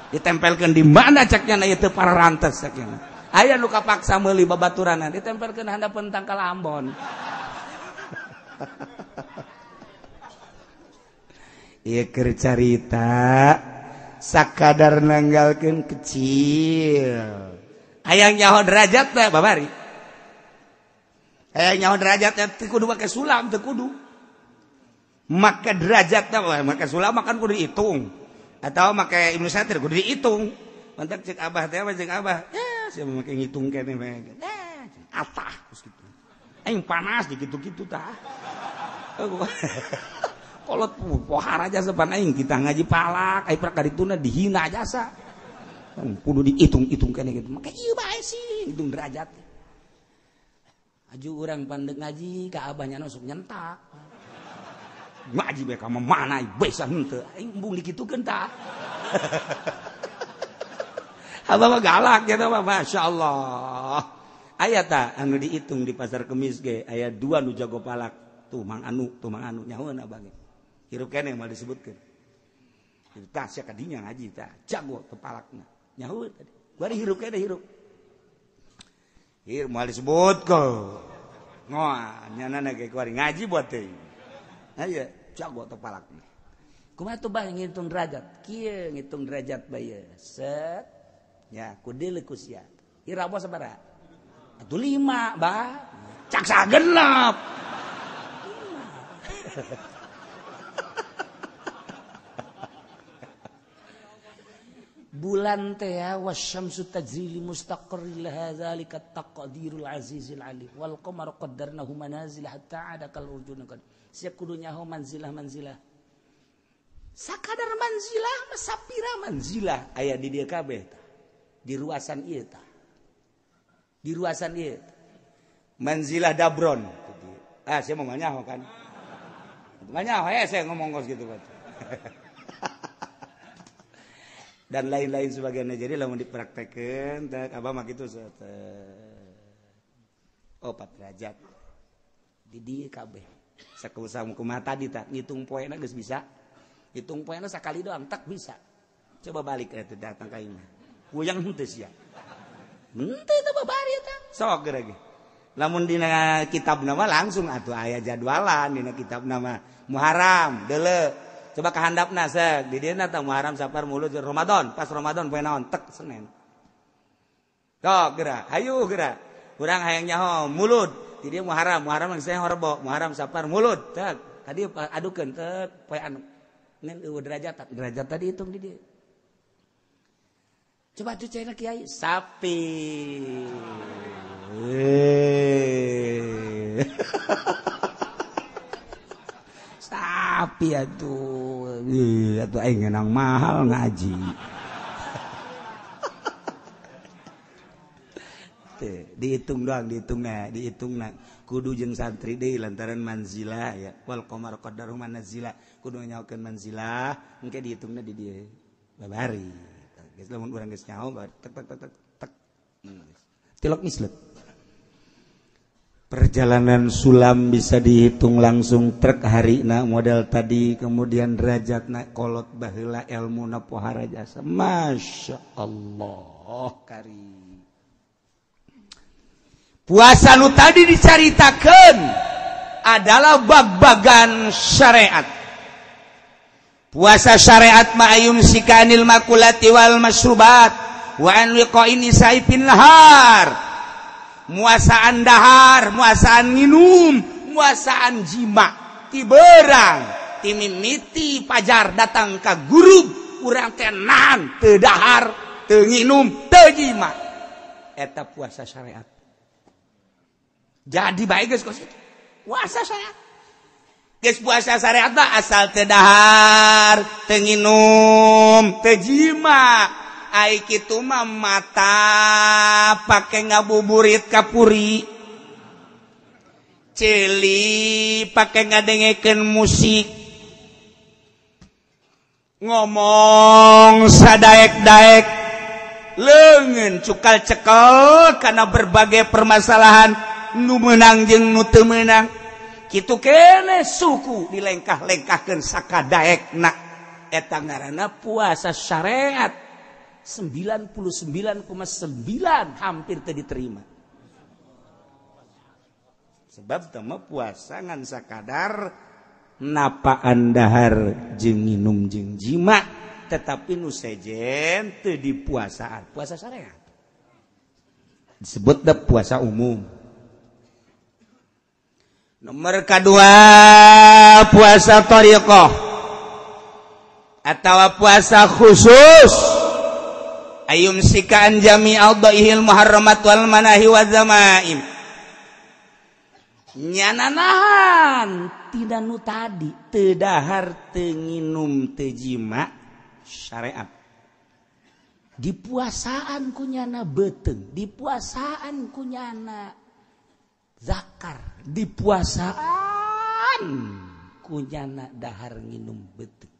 ditempelkeun di mana caknya ieu teu pararantes caknya aya nu kapaksa meuli babaturanna ditempelkeun handapeun tangkal Ambon ieu keur carita sakadar nanggalkeun kecil hayang nyaho derajat teh babari nyawa derajatnya kudu pakai sulam teu kudu maka derajatnya maka sulam makan kudu dihitung atau pakai Ibnu Satir kudu dihitung mantak cek abah teh cek abah siapa make ngitung kene mah atah geus kitu aing panas dikitu-kitu tah kolot pohar aja sepan aing kita ngaji palak ai prakadituna dihina jasa kudu dihitung-hitung kene gitu make ieu bae sih hitung derajat aju urang pandeg ngaji ka abahnya nusuk nyentak ngaji bae ka mana bisa henteu aing embung dikitukeun tah abah mah galak eta mah masyaallah aya tah anu dihitung di pasar Kemis ge aya 2 nu jago palak tuh Mang Anu nyahoeun abah ge hirup keneh mal disebutkeun tah sia kadinya ngaji tah jago teu palakna nyahoeun tadi bari hirup keneh hirup mal disebut ko ngoa nyanana ge kuari ngaji buat teh aya jago teu palakna kumaha tuh bah ngitung derajat kieu ngitung derajat bae set ya kudeuleu ku sia irabo sabaraha atuh 5 bah cak sagenep bulan teh wasyamsu tajri li mustaqarril hadzalika taqdirul azizil alim wal qamaru qaddarnahu manazil hatta ada kal urjun kad siap kudu nyaho manzilah sakadar manzilah sapira manzilah aya di dieu kabeh di ruasan ieu tah di ruasan ieu manzilah dabron saya mau nyaho kan nyaho saya ngomong kos gitu kan dan lain-lain sebagainya jadi lamun dipraktekeun teh abah mah kitu 4 derajat di dieu kabeh sakumaha kumaha tadi tah ngitung poena geus bisa hitung poena sakali doang tak bisa coba balik eta datang ka imah kuyang henteu sia henteu teh babari eta sok geura ge lamun dina kitabna mah langsung atuh aya jadwalan dina kitabna mah Muharram deuleu coba kahandapna seug di dieu tah Muharram Safar Mulud Ramadan pas Ramadan poe naon tek Senin sok geura hayu geura urang hayang nyaho Mulud di dieu Muharram geus aya Rebo Muharram Safar Mulud tek kadi adukeun tek poe anu nen eueuh derajat tadi hitung di dieu coba tuh cenah kiai sapi sapi atuh aing ngeunang mahal ngaji dihitung doang dihitungna kudu jeung santri deui lantaran manzilah ya wal qamar qaddaru manazila kudu nyaokeun manzilah engke dihitungna di dieu babari geus lamun urang geus nyaho tek tilok mislet perjalanan sulam bisa dihitung langsung trek harina model tadi kemudian derajatna kolot baheula ilmuna pohara jasa masya Allah karim puasa nu tadi dicaritakeun adalah bab-bagan syariat. Puasa syariat ma'ayum sikanil makulati wal masrubat wa an liqa'in nisa'i fin nahar muasaan dahar muasaan minum muasaan jima ti beurang ti mimiti pajar datang ka guru urang teh nahan teu dahar teu nginum teu jima eta puasa syariat. Jadi bae geus kos puasa syariat. Geus puasa syariat mah asal teu dahar, teu nginum, teu jima. Ai kitu mah mata pake ngabuburit ka puri. Celi pake ngadengekeun musik. Ngomong sadaek-daek. Leungeun cukal cekel karena berbagai permasalahan nu meunang jeung nu teu meunang kitu keneh suku dilengkah-lengkahkeun sakadaekna eta ngaranna puasa syariat 99,9 hampir teu diterima sebab teu mah puasa ngan sakadar napaan dahar jeung nginum jeung jima tetapi nu sejen teu dipuasaan puasa syariat disebut da puasa umum. Nomor kedua puasa thariqah atau puasa khusus ayum sikaan jami'al dhaihil muharramat wal manahi wa zamaim nyananahan tidak nu tadi teu dahar teu nginum teu jima syariat di puasaan kunyana beteung di puasaan kunyana zakar di puasaan kunyana dahar nginum beteung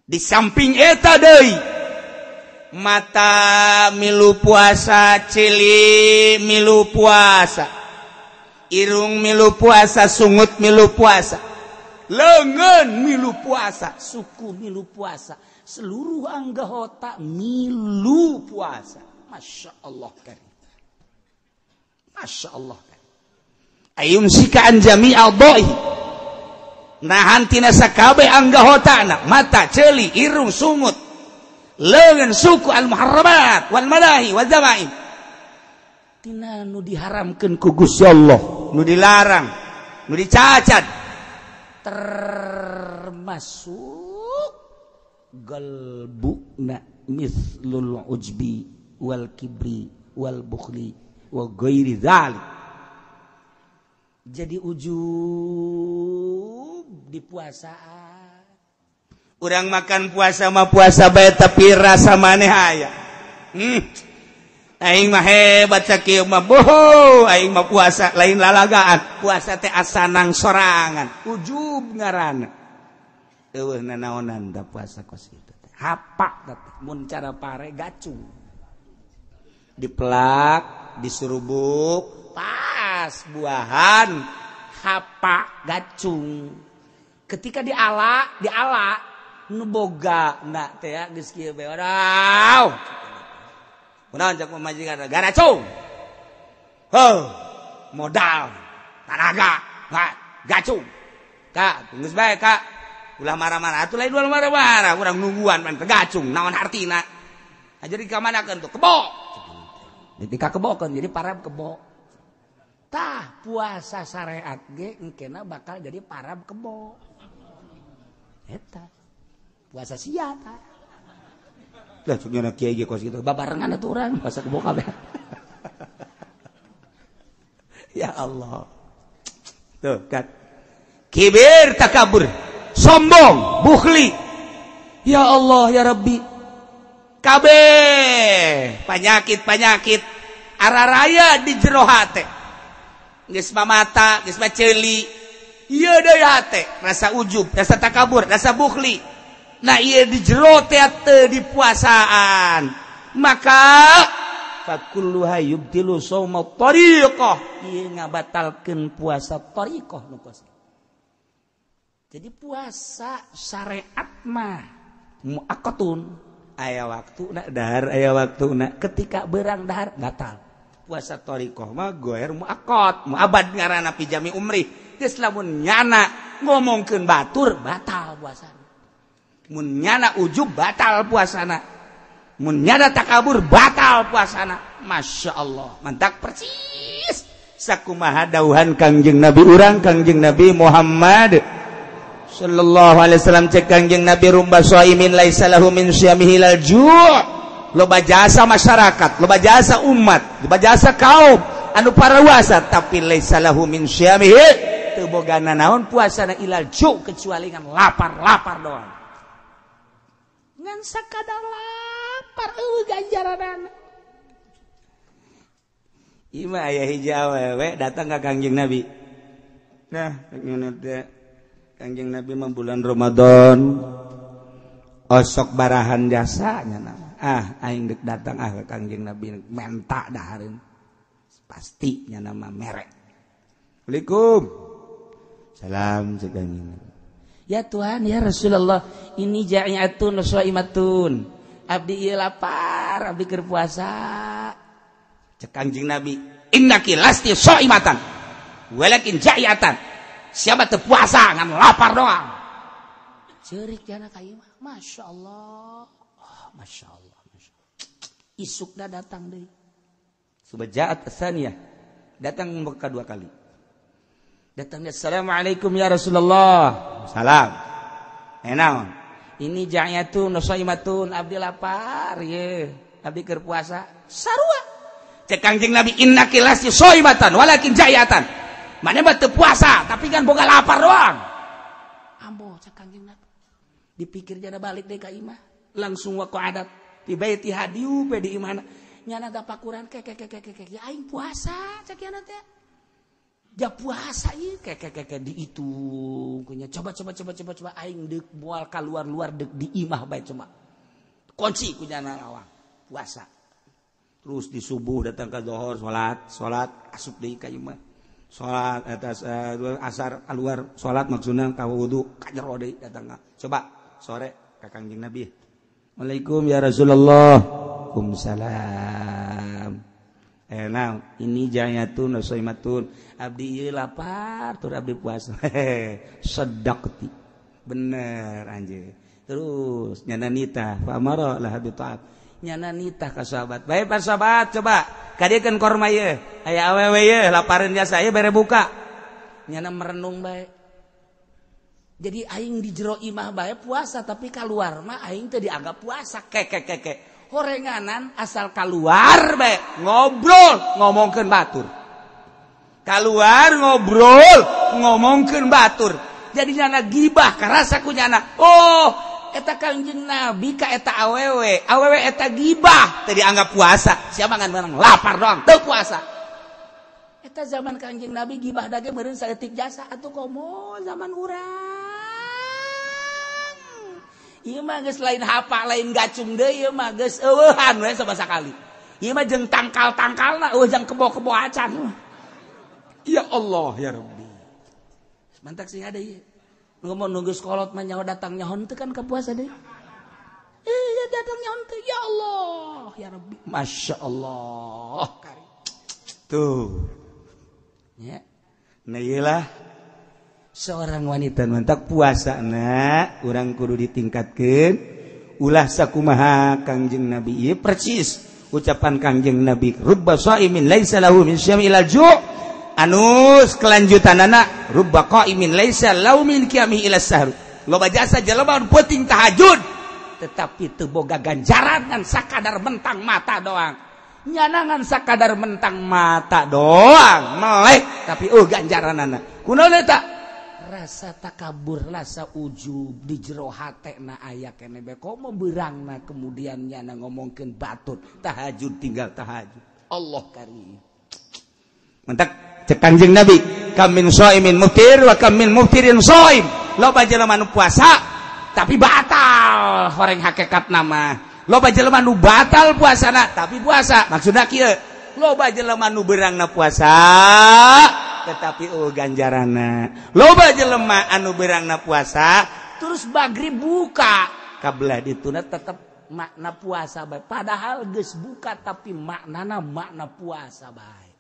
di samping eta deui mata milu puasa cili milu puasa irung milu puasa sungut milu puasa leungeun milu puasa suku milu puasa seluruh anggota milu puasa Masya Allah karim Masya Allah karim ayum sikaan jami'al dhaih nahan tina sakabeh anggotana mata ceuli irung sungut leungeun suku al muharramat wal madahi wal zamaim tina nu diharamkeun ku Gusti Allah nu dilarang nu dicacat termasuk galbuna mithlul ujbi wal kibri wal bukhli wa ghairi dzalik. Jadi ujub di puasaan. Urang makan puasa mah puasa bae tapi rasa maneh aya. Aing mah hebat sakieu mah boho, aing mah puasa lain lalagaan. Puasa teh asanang sorangan. Ujub ngaranna. Eueuh nanaonan da puasa kos kitu teh. Hapak teh mun cara pare gacung. Dipelak, disurubuk, pas buahan hapak gacung. Ketika diala nu boga na teh geus kieu bae. Aduh. Kunaon cak pamajikan garacung. Modal, tenaga, gacung. Kak, geus bae Kak. Ulah marah-marah atuh lain ulah marah-marah, urang nungguan pan gacung naon artina. Jadi ka manakeun tuh kebo. Jadi ka kebokeun jadi parab kebo. Tah puasa syariat ge engkena bakal jadi parab kebo. Eta. Puasa sia tah. Lah cuma kiai ge kos gitu babarengan atuh urang puasa kebo kabeh. Ya Allah. Tuh kan. Kibir takabur, sombong, bukhli. Ya Allah ya Rabbi. Kabeh penyakit araraya di jero hate. Geus mamata, geus maceuli. Ieu deui hate, rasa ujub, rasa takabur, rasa bukhli. Nah iya di jero teh teu di puasaan maka fakulluha yubtilu shauma thariqah ieu ngabatalkeun puasa thariqah nu puasa. Jadi puasa syariat mah muaqqatun aya waktuna dahar aya waktuna ketika beurang dahar batal. Puasa thariqah mah goer muaqqat muabad ngaranna fi jami umri geus lamun nyana ngomongkeun batur batal puasana. Mun nyana ujub batal puasana. mun nyada takabur batal puasana. Masya Allah, mantap persis sakumaha dawuhan Kangjeng Nabi urang Kangjeng Nabi Muhammad sallallahu alaihi wasallam cek Kangjeng Nabi rumba shaimin laisa lahu min syamihi lal ju'. Loba jasa masyarakat, loba jasa umat, loba jasa kaum anu paraluasa tapi laisa lahu min syamihi teu bogana naon puasana ilal ju' kecuali ngan lapar doang. Ngan sakadar lapar ganjaranana. Ima aya hiji awewe datang ka Kangjeng Nabi. Nah, Kangjeng Nabi mah bulan Ramadan osok barahan jasanya nama. Aing dek datang ka Kangjeng Nabi menta dahareun. Pastinya nama merek. Assalamualaikum. Salam cek Kangjeng Nabi. Ya Tuhan, ya Rasulullah, ini ja'iatun shaimatun. Abdi ieu lapar, abdi keur puasa. Cek Kangjeng Nabi, innaki lasti shaimatan walakin ja'iatan. Siapa teu puasa ngan lapar doang. Ceurik jana ka ieu mah. Masyaallah. Masyaallah. Isukna datang deui. Subaja'at tsaniyah. Datang kedua kali. Datangnya assalamualaikum ya Rasulullah. Salam. Enaon? Ini ja'iatun shaimatun abdi lapar ye. Abdi keur puasa. Sarua. Cek Kangjeng Nabi innaki lasti shaimatan walakin ja'iatan. Mane mah teu puasa tapi kan boga lapar doang. Ambo cek Kangjeng Nabi. Dipikir jana balik deui ka imah. Langsung wa adat di baiti hadiu pe di imahna. Nyana tapakuran ke aing puasa cek yana teh. Ja puasa ieu ke diitung kunya coba aing deuk moal kaluar deuk di imah bae cuma. Kunci kunya lawang puasa. Terus di subuh datang ke zuhur salat asup deui ka imah. Salat atas asar keluar salat maksudna ka wudu ka jero deui datang. Coba sore ka Kangjeng Nabi. Waalaikum ya Rasulullah. Waalaikumsalam. Nah, ini jayatun shaimatun. Abdi ieu lapar tur abdi puasa. Sedaqti. Bener anjeun. Terus nyana nitah fa amara lah bi taat. Nyana nitah ka sahabat. Bae para sahabat coba kadiekeun korma ieu. Aya awewe ieu lapareun jasa ieu bere buka. Nyana merenung bae. Jadi aing di jero imah bae puasa tapi keluar mah aing teh dianggap puasa. Kek. Horenganan asal keluar bae ngobrol ngomongkeun batur. Keluar ngobrol ngomongkeun batur. Jadi nyana gibah karasa ku nyana. Oh, eta Kangjeng Nabi ka eta awewe eta gibah teh dianggap puasa. Siapa ngan menang lapar doang teu puasa. Eta zaman Kangjeng Nabi gibah dage meureun saeutik jasa atuh komo zaman urang. Ieu mah geus lain hapa lain gacung deui ieu mah geus eueuhan we sabasa kali. Ieu mah jeung tangkal-tangkalna eueuh jeung kebo-kebo acan. Ya Allah ya Rabbi. Mantak sing ada ieu. Ngomong nunggu sekolot mah nyaho datang nyahon teu kan ka puasa deui. Iya datang nyahon teu ya Allah ya Rabbi. Masya Allah. Tuh. Ya. Nah iyalah seorang wanita mantak puasa na urang kudu ditingkatkeun ulah sakumaha Kangjeng Nabi ieu percis ucapan Kangjeng Nabi rubba shaimin laisa lahu min syamil ju' anus kelanjutanana rubba qaimin laisa lahu min qiyami ila sahr loba jasa jelema peuting tahajud tetapi teu boga ganjaran ngan sakadar mentang mata doang nyanangan sakadar mentang mata doang melek tapi ganjaranana kunaon eta rasa takabur, rasa ujub di jero hatena aya keneh bae komo beurangna kemudian nyana ngomongkeun batur tahajud tinggal tahajud. Allah karim. Mantak cek Kangjeng Nabi, kam min shaimin muftir wa kam min muftirin shaim. Loba jelema nu puasa tapi batal horeng hakikat nama. Loba jelema nu batal puasana tapi puasa. Maksudna kieu, loba jelema nu beurangna puasa tetapi ganjaranna loba jelema anu beurangna puasa terus maghrib buka kabelah dituna tetep makna puasa bae padahal geus buka tapi maknana makna puasa bae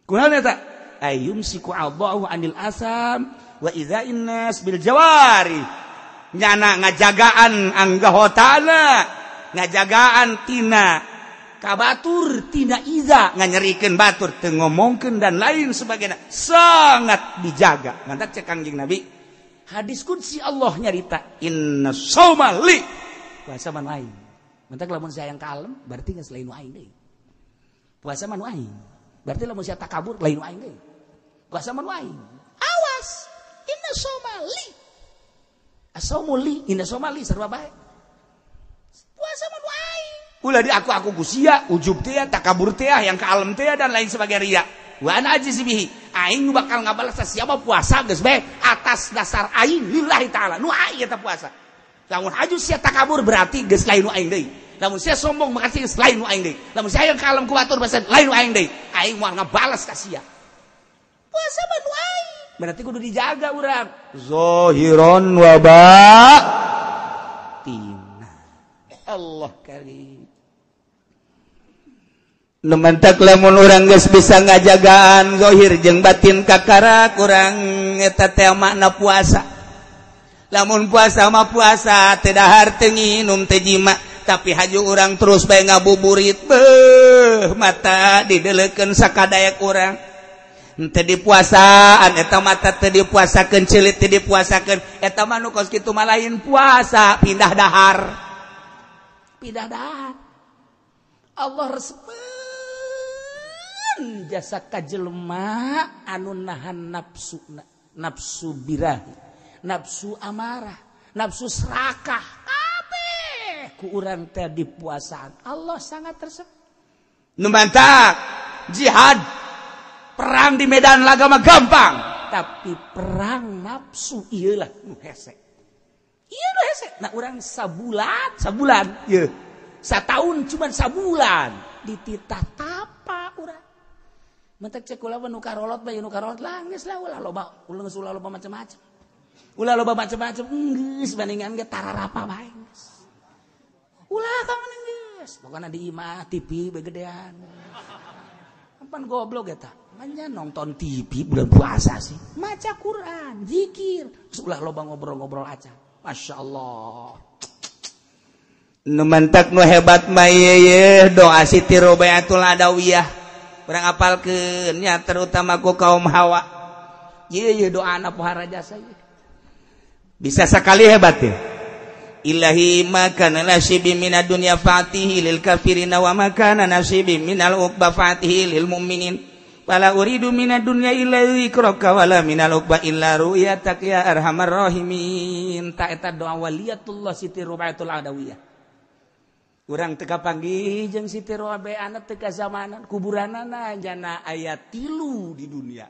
kunaon eta ayyumsiku Allahu anil asam wa idza'in nas bil jawari nyana ngajagaan anggahotana ngajagaan tina kabatur tina iza nganyerikeun batur teu ngomongkeun dan lain sebagainya sangat dijaga. Ngantak cek Kangjeng Nabi hadis qudsi Allah nyarita inna shauma li puasa manu aing. Ngantak lamun saya yang kalem berarti geus lain aing deui. Puasa manu aing berarti lamun saya takabur lain aing deui. Puasa manu aing. Awas inna shauma li. Asaumu li inna shauma li sarua bae. Puasa manu aing. Ulah di aku gusia, ujub teh, takabur teh, yang kalem teh dan lain sebagainya. Wa ana ajzibihi. Aing bakal ngabalas siapa puasa geus bae atas dasar aing lillahi taala. Nu aing eta puasa. Lamun haju sia takabur berarti geus lain nu aing deui. Lamun sia sombong berarti geus lain nu aing deui. Lamun sia yang kalem ku batur basa lain nu aing deui. Aing moal ngabalas ka sia. Puasa mah nu aing. Berarti kudu dijaga urang. Zahiran wa batin. Allah karim. Numantak lamun urang geus bisa ngajagaan zahir jeung batin kakara kurang eta teh makna puasa. Lamun puasa mah puasa teu dahar teu nginum teu jima tapi haju urang terus bae ngabuburit beuh mata dideleukeun sakadayak urang. Teu dipuasaan eta mata teu dipuasakeun ceulit teu dipuasakeun eta mah nu kos kitu mah lain puasa pindah dahar. Pindah dahar. Allah resep jasa kajelema anu nahan nafsu birahi, nafsu amarah, nafsu serakah kabeh ku urang teh dipuasaan. Allah sangat resep. Nu mantak jihad perang di medan laga mah gampang, tapi perang nafsu ieu lah nu hese. Ieu nu hese. Nah urang sabulan ieu. Sataun cuman sabulan dititah tapa urang. Mentek cek ulah nu karolot bae nu karolot lah geus lah ulah loba macam-macam. Ulah loba macam-macam geus bandingan ge tararapa bae geus. Ulah ka meuneun geus. Pokona di imah TV begedean. Pan goblok eta. Manya nonton TV bulan puasa sih. Maca Quran, zikir. Ulah loba ngobrol-ngobrol aja. Masyaallah. Nu mantak nu hebat mah ye doa Siti Robaiatul Adawiyah. Urang apalkeun nya terutama ku kaum Hawa. Ye doana pohara jasa ye. Bisa sakali hebat ya. Ilahi makana nasibi minad dunya fatihi lil kafirin wa makana nasibi minal uqba fatihi lil mu'minin. Wala uridu minad dunya illa dzikraka wala minal uqba illa ru'yatak ya arhamar rahimin. Ta eta doa waliyatullah Siti Robaiatul Adawiyah. Urang teu kapanggih jeung Siti Robaiana teu ka zamanan kuburanana jana aya 3 di dunia.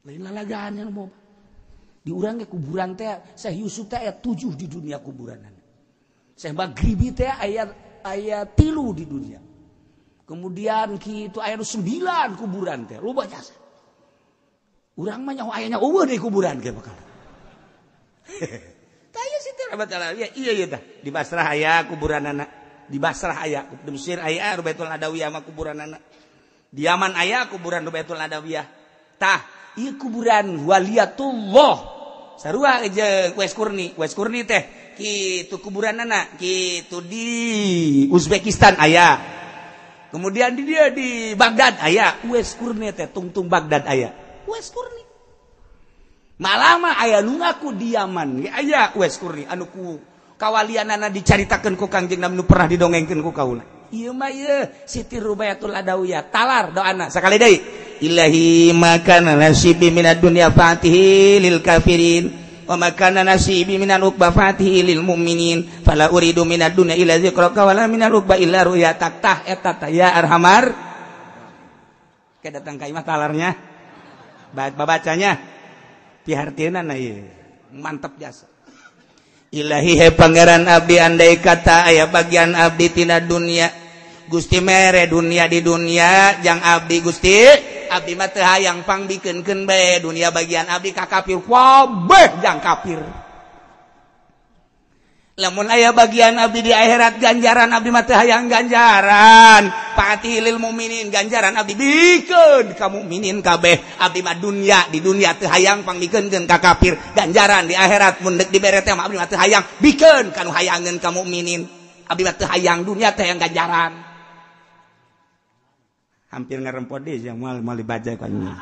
Lain lalagaan anu moba. Di urang ge kuburan teh Syekh Yusuf teh aya 7 di dunia kuburanana. Syekh Maghribi teh aya 3 di dunia. Kemudian kitu aya 9 kuburan teh loba jasa. Urang mah nyaho aya eueuh di kuburan ge bakal. Taya Siti Robaiatul Adawiyah iya tah di Basrah aya kuburanana di Basrah aya di Mesir aya Robaiatul Adawiyah mah kuburanana di Yaman aya kuburan Robaiatul Adawiyah tah ieu kuburan waliyatullah sarua jeung Wes Kurni teh kitu kuburanana kitu di Uzbekistan aya kemudian di dia di Baghdad aya Wes Kurni teh tungtung Baghdad aya Wes Kurni malama aya nu ngaku di Yaman aya Wes Kurni anu ku kawalianana dicaritakeun ku Kangjeng Nabi nu pernah didongengkeun ku kaula. Ieu mah ieu Siti Robaiatul Adawiyah talar doana sakali deui. Ilahi makana nasibi minad dunya fatihi lil kafirin wa makana nasibi minal uqba fatihi lil mu'minin fala uridu minad dunya illa dzikraka wala minal uqba illa ru'yatak tah eta tah ya arhamar. Kedatang ka imah talarnya. Babacanya pihartieuna na ieu mantap jasa. Ilahi he pangeran abdi andai kata aya bagian abdi tina dunia Gusti mere dunia di dunia jang abdi Gusti abdi mah teu hayang pangbikeunkeun bae dunia bagian abdi ka kafir kabeh jang kafir. Lamun aya bagian abdi di akhirat ganjaran abdi mah teu hayang ganjaran pati lil mukminin ganjaran abdi bikeun ka mukminin kabeh abdi mah dunia di dunia teu hayang pangbikeunkeun ka kafir ganjaran di akhirat mun deuk dibere teh abdi mah teu hayang bikeun kanu hayangeun ka mukminin abdi mah teu hayang dunia teh hayang ganjaran. Hampir ngarempot deui yang moal dibaca ku anjeun.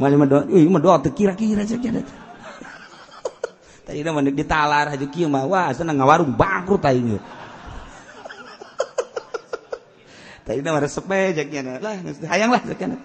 Moal mah doa teu kira-kira saja. Tadi mah ditalar haja kieu mah wah cenah ngawarung bangkrut aing. Tadi mah resep bae jaknya lah hayang lah sakana.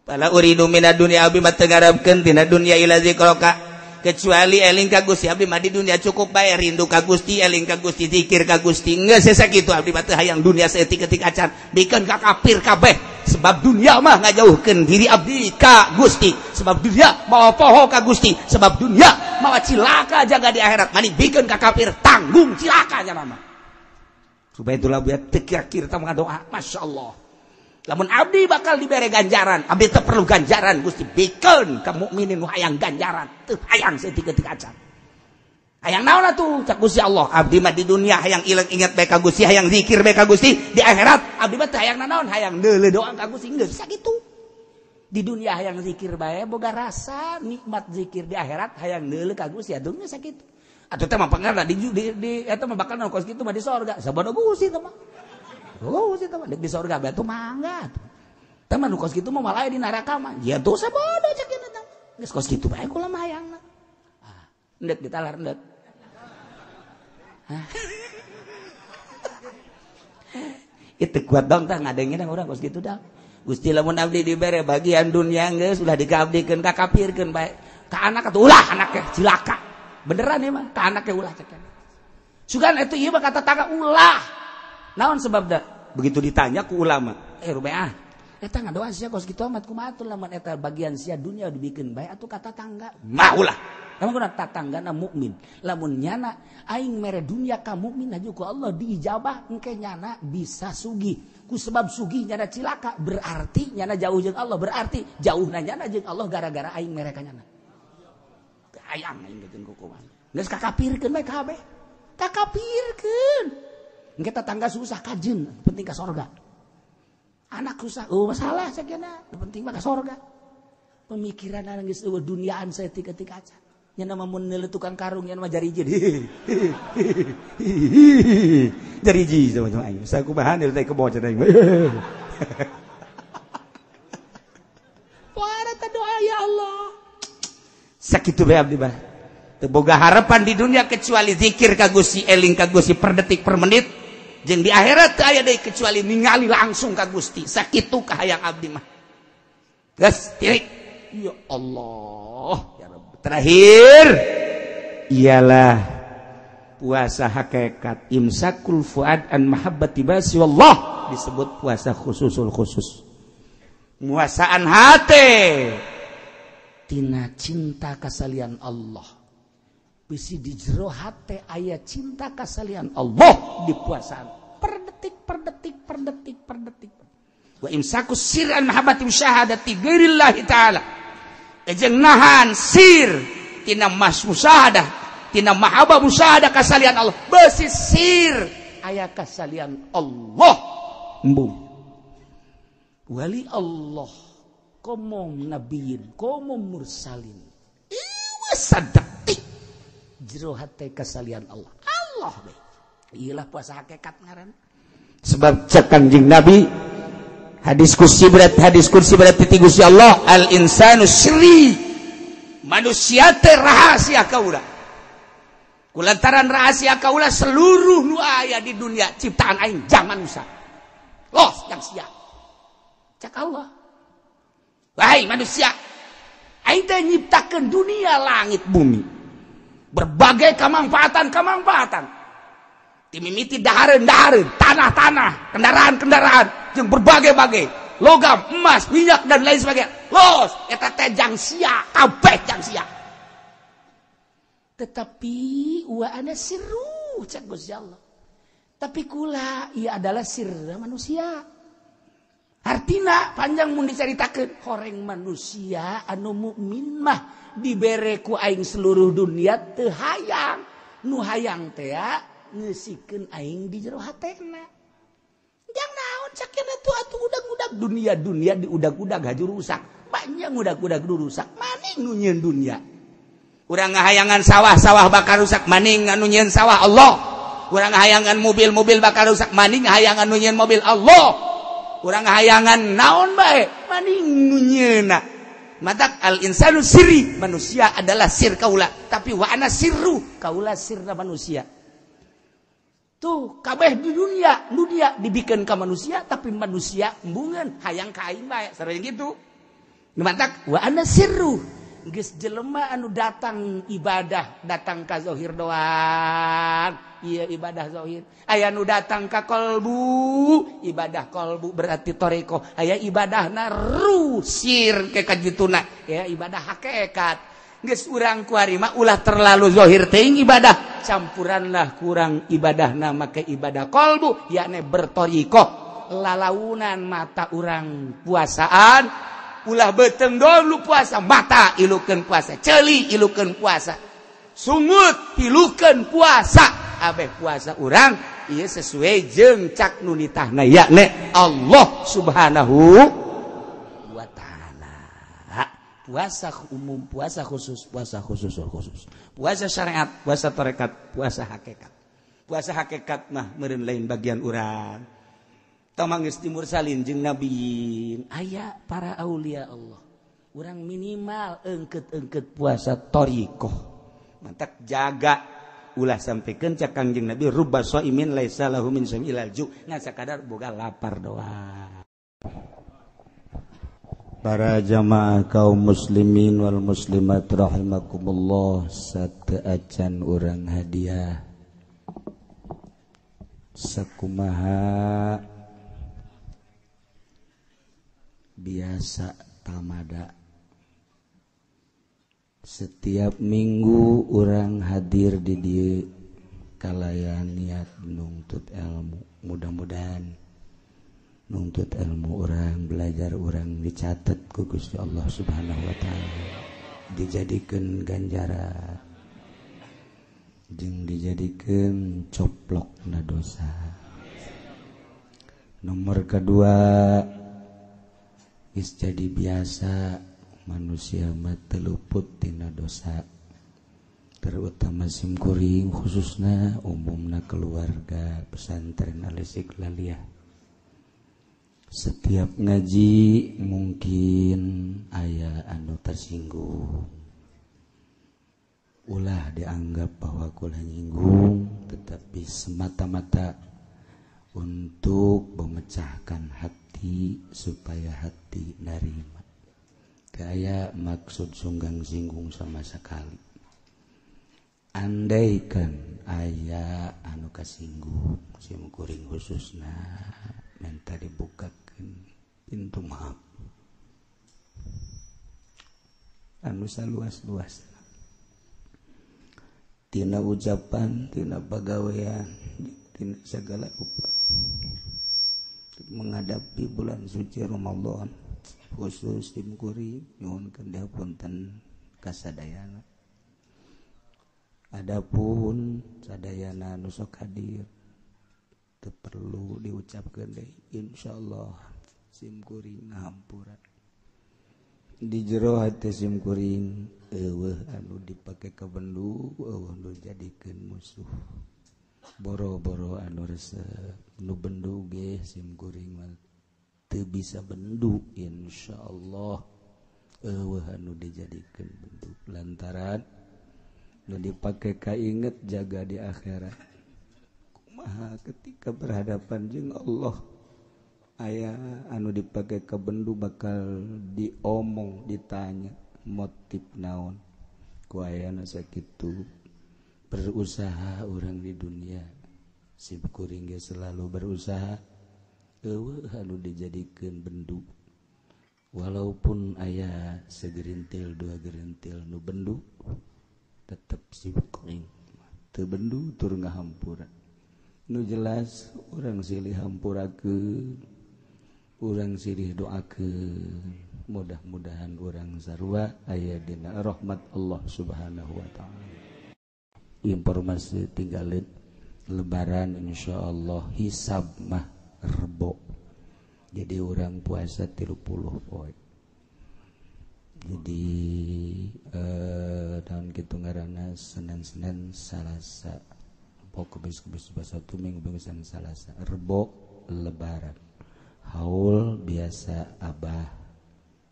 Pala uridu minad dunya abdi mah teu ngarepkeun tina dunya ila zikraka kecuali eling ka Gusti abdi mah di dunia cukup bae rindu ka Gusti eling ka Gusti zikir ka Gusti geus sakitu abdi mah teu hayang dunia saeutik-eutik acan bikeun ka kafir kabeh sebab dunia mah ngajauhkeun diri abdi ka Gusti sebab dunia mawa poho ka Gusti sebab dunia mawa cilaka jaga di akhirat mani bikeun ka kafir tanggung cilaka nya mah supaya itulah biar teu kira-kira tah ngadoa masyaallah. Lamun abdi bakal dibere ganjaran, abdi teu perlu ganjaran, Gusti bikeun ka mukminin nu hayang ganjaran, teu hayang saeutik-eutik acan. Hayang naon atuh cak Gusti Allah, abdi mah di dunia hayang ileung inget bae ka Gusti, hayang zikir bae ka Gusti, di akhirat abdi mah teu hayang naon, hayang neuleuh doa ka Gusti, geus sakitu. Di dunia hayang zikir bae boga rasa nikmat zikir, di akhirat hayang neuleuh ka Gusti, aduh geus sakitu. Atuh teh mah pangarna di eta mah bakal kos kitu mah di sorga, sabada Gusti teh mah. Oh, sih teman di surga batu mangga. Teman nu kos kitu mah malah di neraka mah. Ya dosa bodoh cek kitu teh. Geus kos kitu bae kula mah hayangna. Ah, endek ditalar endek. Itu kuat dong tah ngadengin urang kos kitu dah. Gusti lamun abdi dibere bagian dunia geus ulah dikabdikeun ka kafirkeun bae. Ka anak atuh ulah anaknya cilaka. Beneran ieu mah ka anaknya ulah cek. Sugan eta ieu mah kata tangga ulah. Naon sebab dah begitu ditanya ku ulama rubeah eta ngadoa sia kos kitu amat kumaha atuh lamun eta bagian sia dunia dibikeun bae atuh kata tangga mah ulah emang kuna tatanggana mukmin lamun nyana aing mere dunia ka mukmin haju ku Allah diijabah engke nyana bisa sugih ku sebab sugih nyana cilaka berarti nyana jauh jeung Allah berarti jauhna nyana jeung Allah gara-gara aing mere ka nyana hayang aing bikin kukuman geus kakapirkeun bae kabeh kakapirkeun. Kita tangga susah kajen, penting ke sorga. Anak susah, masalah sakena, penting mah ke sorga. Pemikiran anak geus duniaan saeutik-eutik aja. Nya nama mun neuleuh tukang karung nya nama jariji. Jariji sama aing. Sakumaha neuleuh teh kebo cenah aing. Para doa ya Allah. Sakitu bae abdi bah. Teu boga harapan di dunia kecuali zikir ka Gusti, eling ka Gusti per detik per menit. Jeung di akhirat teu aya deui kecuali ningali langsung ka Gusti. Sakitu kahayang abdi mah. Geus tirik. Ya Allah, ya Rabb. Terakhir ialah puasa hakikat imsakul fuad an mahabbati basi wallah disebut puasa khususul khusus. Muasaan hate tina cinta kasalian Allah. Bisi di jero hate aya cinta kasalian Allah di puasaan per detik per detik per detik per detik. Wa imsakus sirran mahabbati musyahadati ghairillah taala. Ejeng nahan sir tina musyahadah tina mahabbah musyahadah kasalian Allah. Bisi sir aya kasalian Allah. Embung. Wali Allah komong nabiyin komong mursalin. Iwa sadetik jero hate kasalian Allah. Allah be. Iyalah puasa hakikat ngaran. Sebab cek Kangjeng Nabi hadis kursi berat ti Gusti Allah al insanu sirri. Manusia teh rahasia kaula. Kulantaran rahasia kaula seluruh nu aya di dunia ciptaan aing jangan usah. Los yang sia. Cak Allah. Wahai manusia, aing teh nyiptakeun dunia langit bumi. Berbagai kemanfaatan timimiti dahareun tanah kendaraan jeung berbagai-bagai logam emas minyak dan lain sebagainya los eta teh jang sia kabeh jang sia tetapi wa ana sirru cak Gusti Allah tapi kula ia adalah sirra manusia artina panjang mun dicaritakeun horeng manusia anu mukmin mah dibere ku aing seluruh dunia teu hayang nu hayang teh ngeusikeun aing di jero hatena jang naon sakena tuh atuh udag-udag dunia diudag-udag haju rusak banyak udag-udag rusak maning nu nyieun dunia urang ngahayangan sawah bakal rusak maning anu nyieun sawah Allah urang hayangan mobil-mobil bakal rusak maning hayangan nu nyieun mobil Allah urang hayangan naon bae maning nu nyieunna matak al insanu sirri manusia adalah sir kaula tapi wa ana sirru kaula sirna manusia tuh kabeh di dunia dibikin ka manusia tapi manusia embungan hayang ka aing bae sareng gitu matak wa ana sirru geus jelema anu datang ibadah datang ka zahir doang ieu ibadah zahir aya nu datang ka qalbu ibadah qalbu berarti toreko aya ibadahna rusir ke kajituna ya ibadah hakikat geus urang kuari mah ulah terlalu zahir teuing ibadah campuranlah kurang ibadahna make ibadah qalbu yakni bertoriko lalaunan mata urang puasaan ulah beteng dulu puasa mata ilukeun puasa ceuli ilukeun puasa sungut ilukeun puasa abeh puasa urang ieu sesuai jeung cak nu nitahna yakni Allah Subhanahu wa taala puasa umum puasa khusus puasa syariat puasa tarekat puasa hakikat mah meureun lain bagian urang tamangis timur salin jeung nabiin aya para aulia Allah urang minimal engket puasa thariqah mantak jaga ulah sampikeun ca Kangjeng Nabi rubba shaimin laisa lahu min syamilal ju ngan sakadar boga lapar doang para jamaah kaum muslimin wal muslimat rahimakumullah sateu acan urang hadiah sakumaha biasa tamada setiap minggu orang hadir di dieu kalayan niat nuntut ilmu mudah-mudahan nuntut ilmu orang belajar orang dicatat ku Gusti Allah Subhanahu wa taala dijadikeun ganjaran jeung dijadikeun coplokna dosa nomor kedua geus jadi biasa manusia mah teu luput tina dosa terutama simkuring khususna umumna keluarga pesantren Al-Istiqlaliyah setiap ngaji mungkin aya anu tersinggung ulah dianggap bahwa kula nyinggung tetapi semata-mata untuk memecahkan hati supaya hati narima kaya maksud sunggang singgung sama sekali andaikan aya anu kasinggung simkuring khususna minta dibukakeun pintu maaf anu saluas-luas tina ucapan tina pagawean tina segala rupa menghadapi bulan suci Ramadan khusus tim kuring nyuhunkeun dihapunten kasadayana adapun sadayana nu sok hadir teu perlu diucapkeun deui insyaallah sim kuring ngahampura di jero hati sim kuring eueuh anu dipake ka bendu eueuh nu jadikeun musuh boro-boro anu resep nu bendu ge sim kuring mah teu bisa bendu insyaallah eueuh anu dijadikeun bendu lantaran nu dipake kainget jaga di akhirat kumaha ketika berhadapan jeung Allah aya anu dipake ka bendu bakal diomong ditanya motif naon ku ayana sakitu berusaha orang di dunia si kuring ge selalu berusaha eueuh anu dijadikeun bendu walaupun aya segerintil dua gerintil nu bendu tetep si kuring teu bendu tur ngahampura nu jelas urang silih hampurakeun urang silih doakeun mudah-mudahan urang sarua aya dina rahmat Allah Subhanahu wa taala. Informasi tinggalin lebaran insyaallah hisab mah rebo jadi orang puasa 30 poe jadi tahun kitu ngaranna Senin Salasa Kemis Sabtu Minggu Senin Salasa Rebo Lebaran haul biasa Abah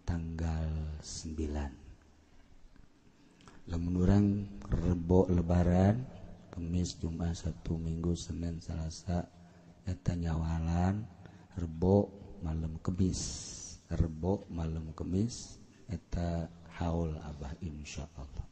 tanggal 9 lamun urang Rebo Lebaran Kemis Jumat Sabtu Minggu Senin Salasa eta nyawalan Rebo malam Kemis Rebo malam Kemis eta haul Abah insyaallah.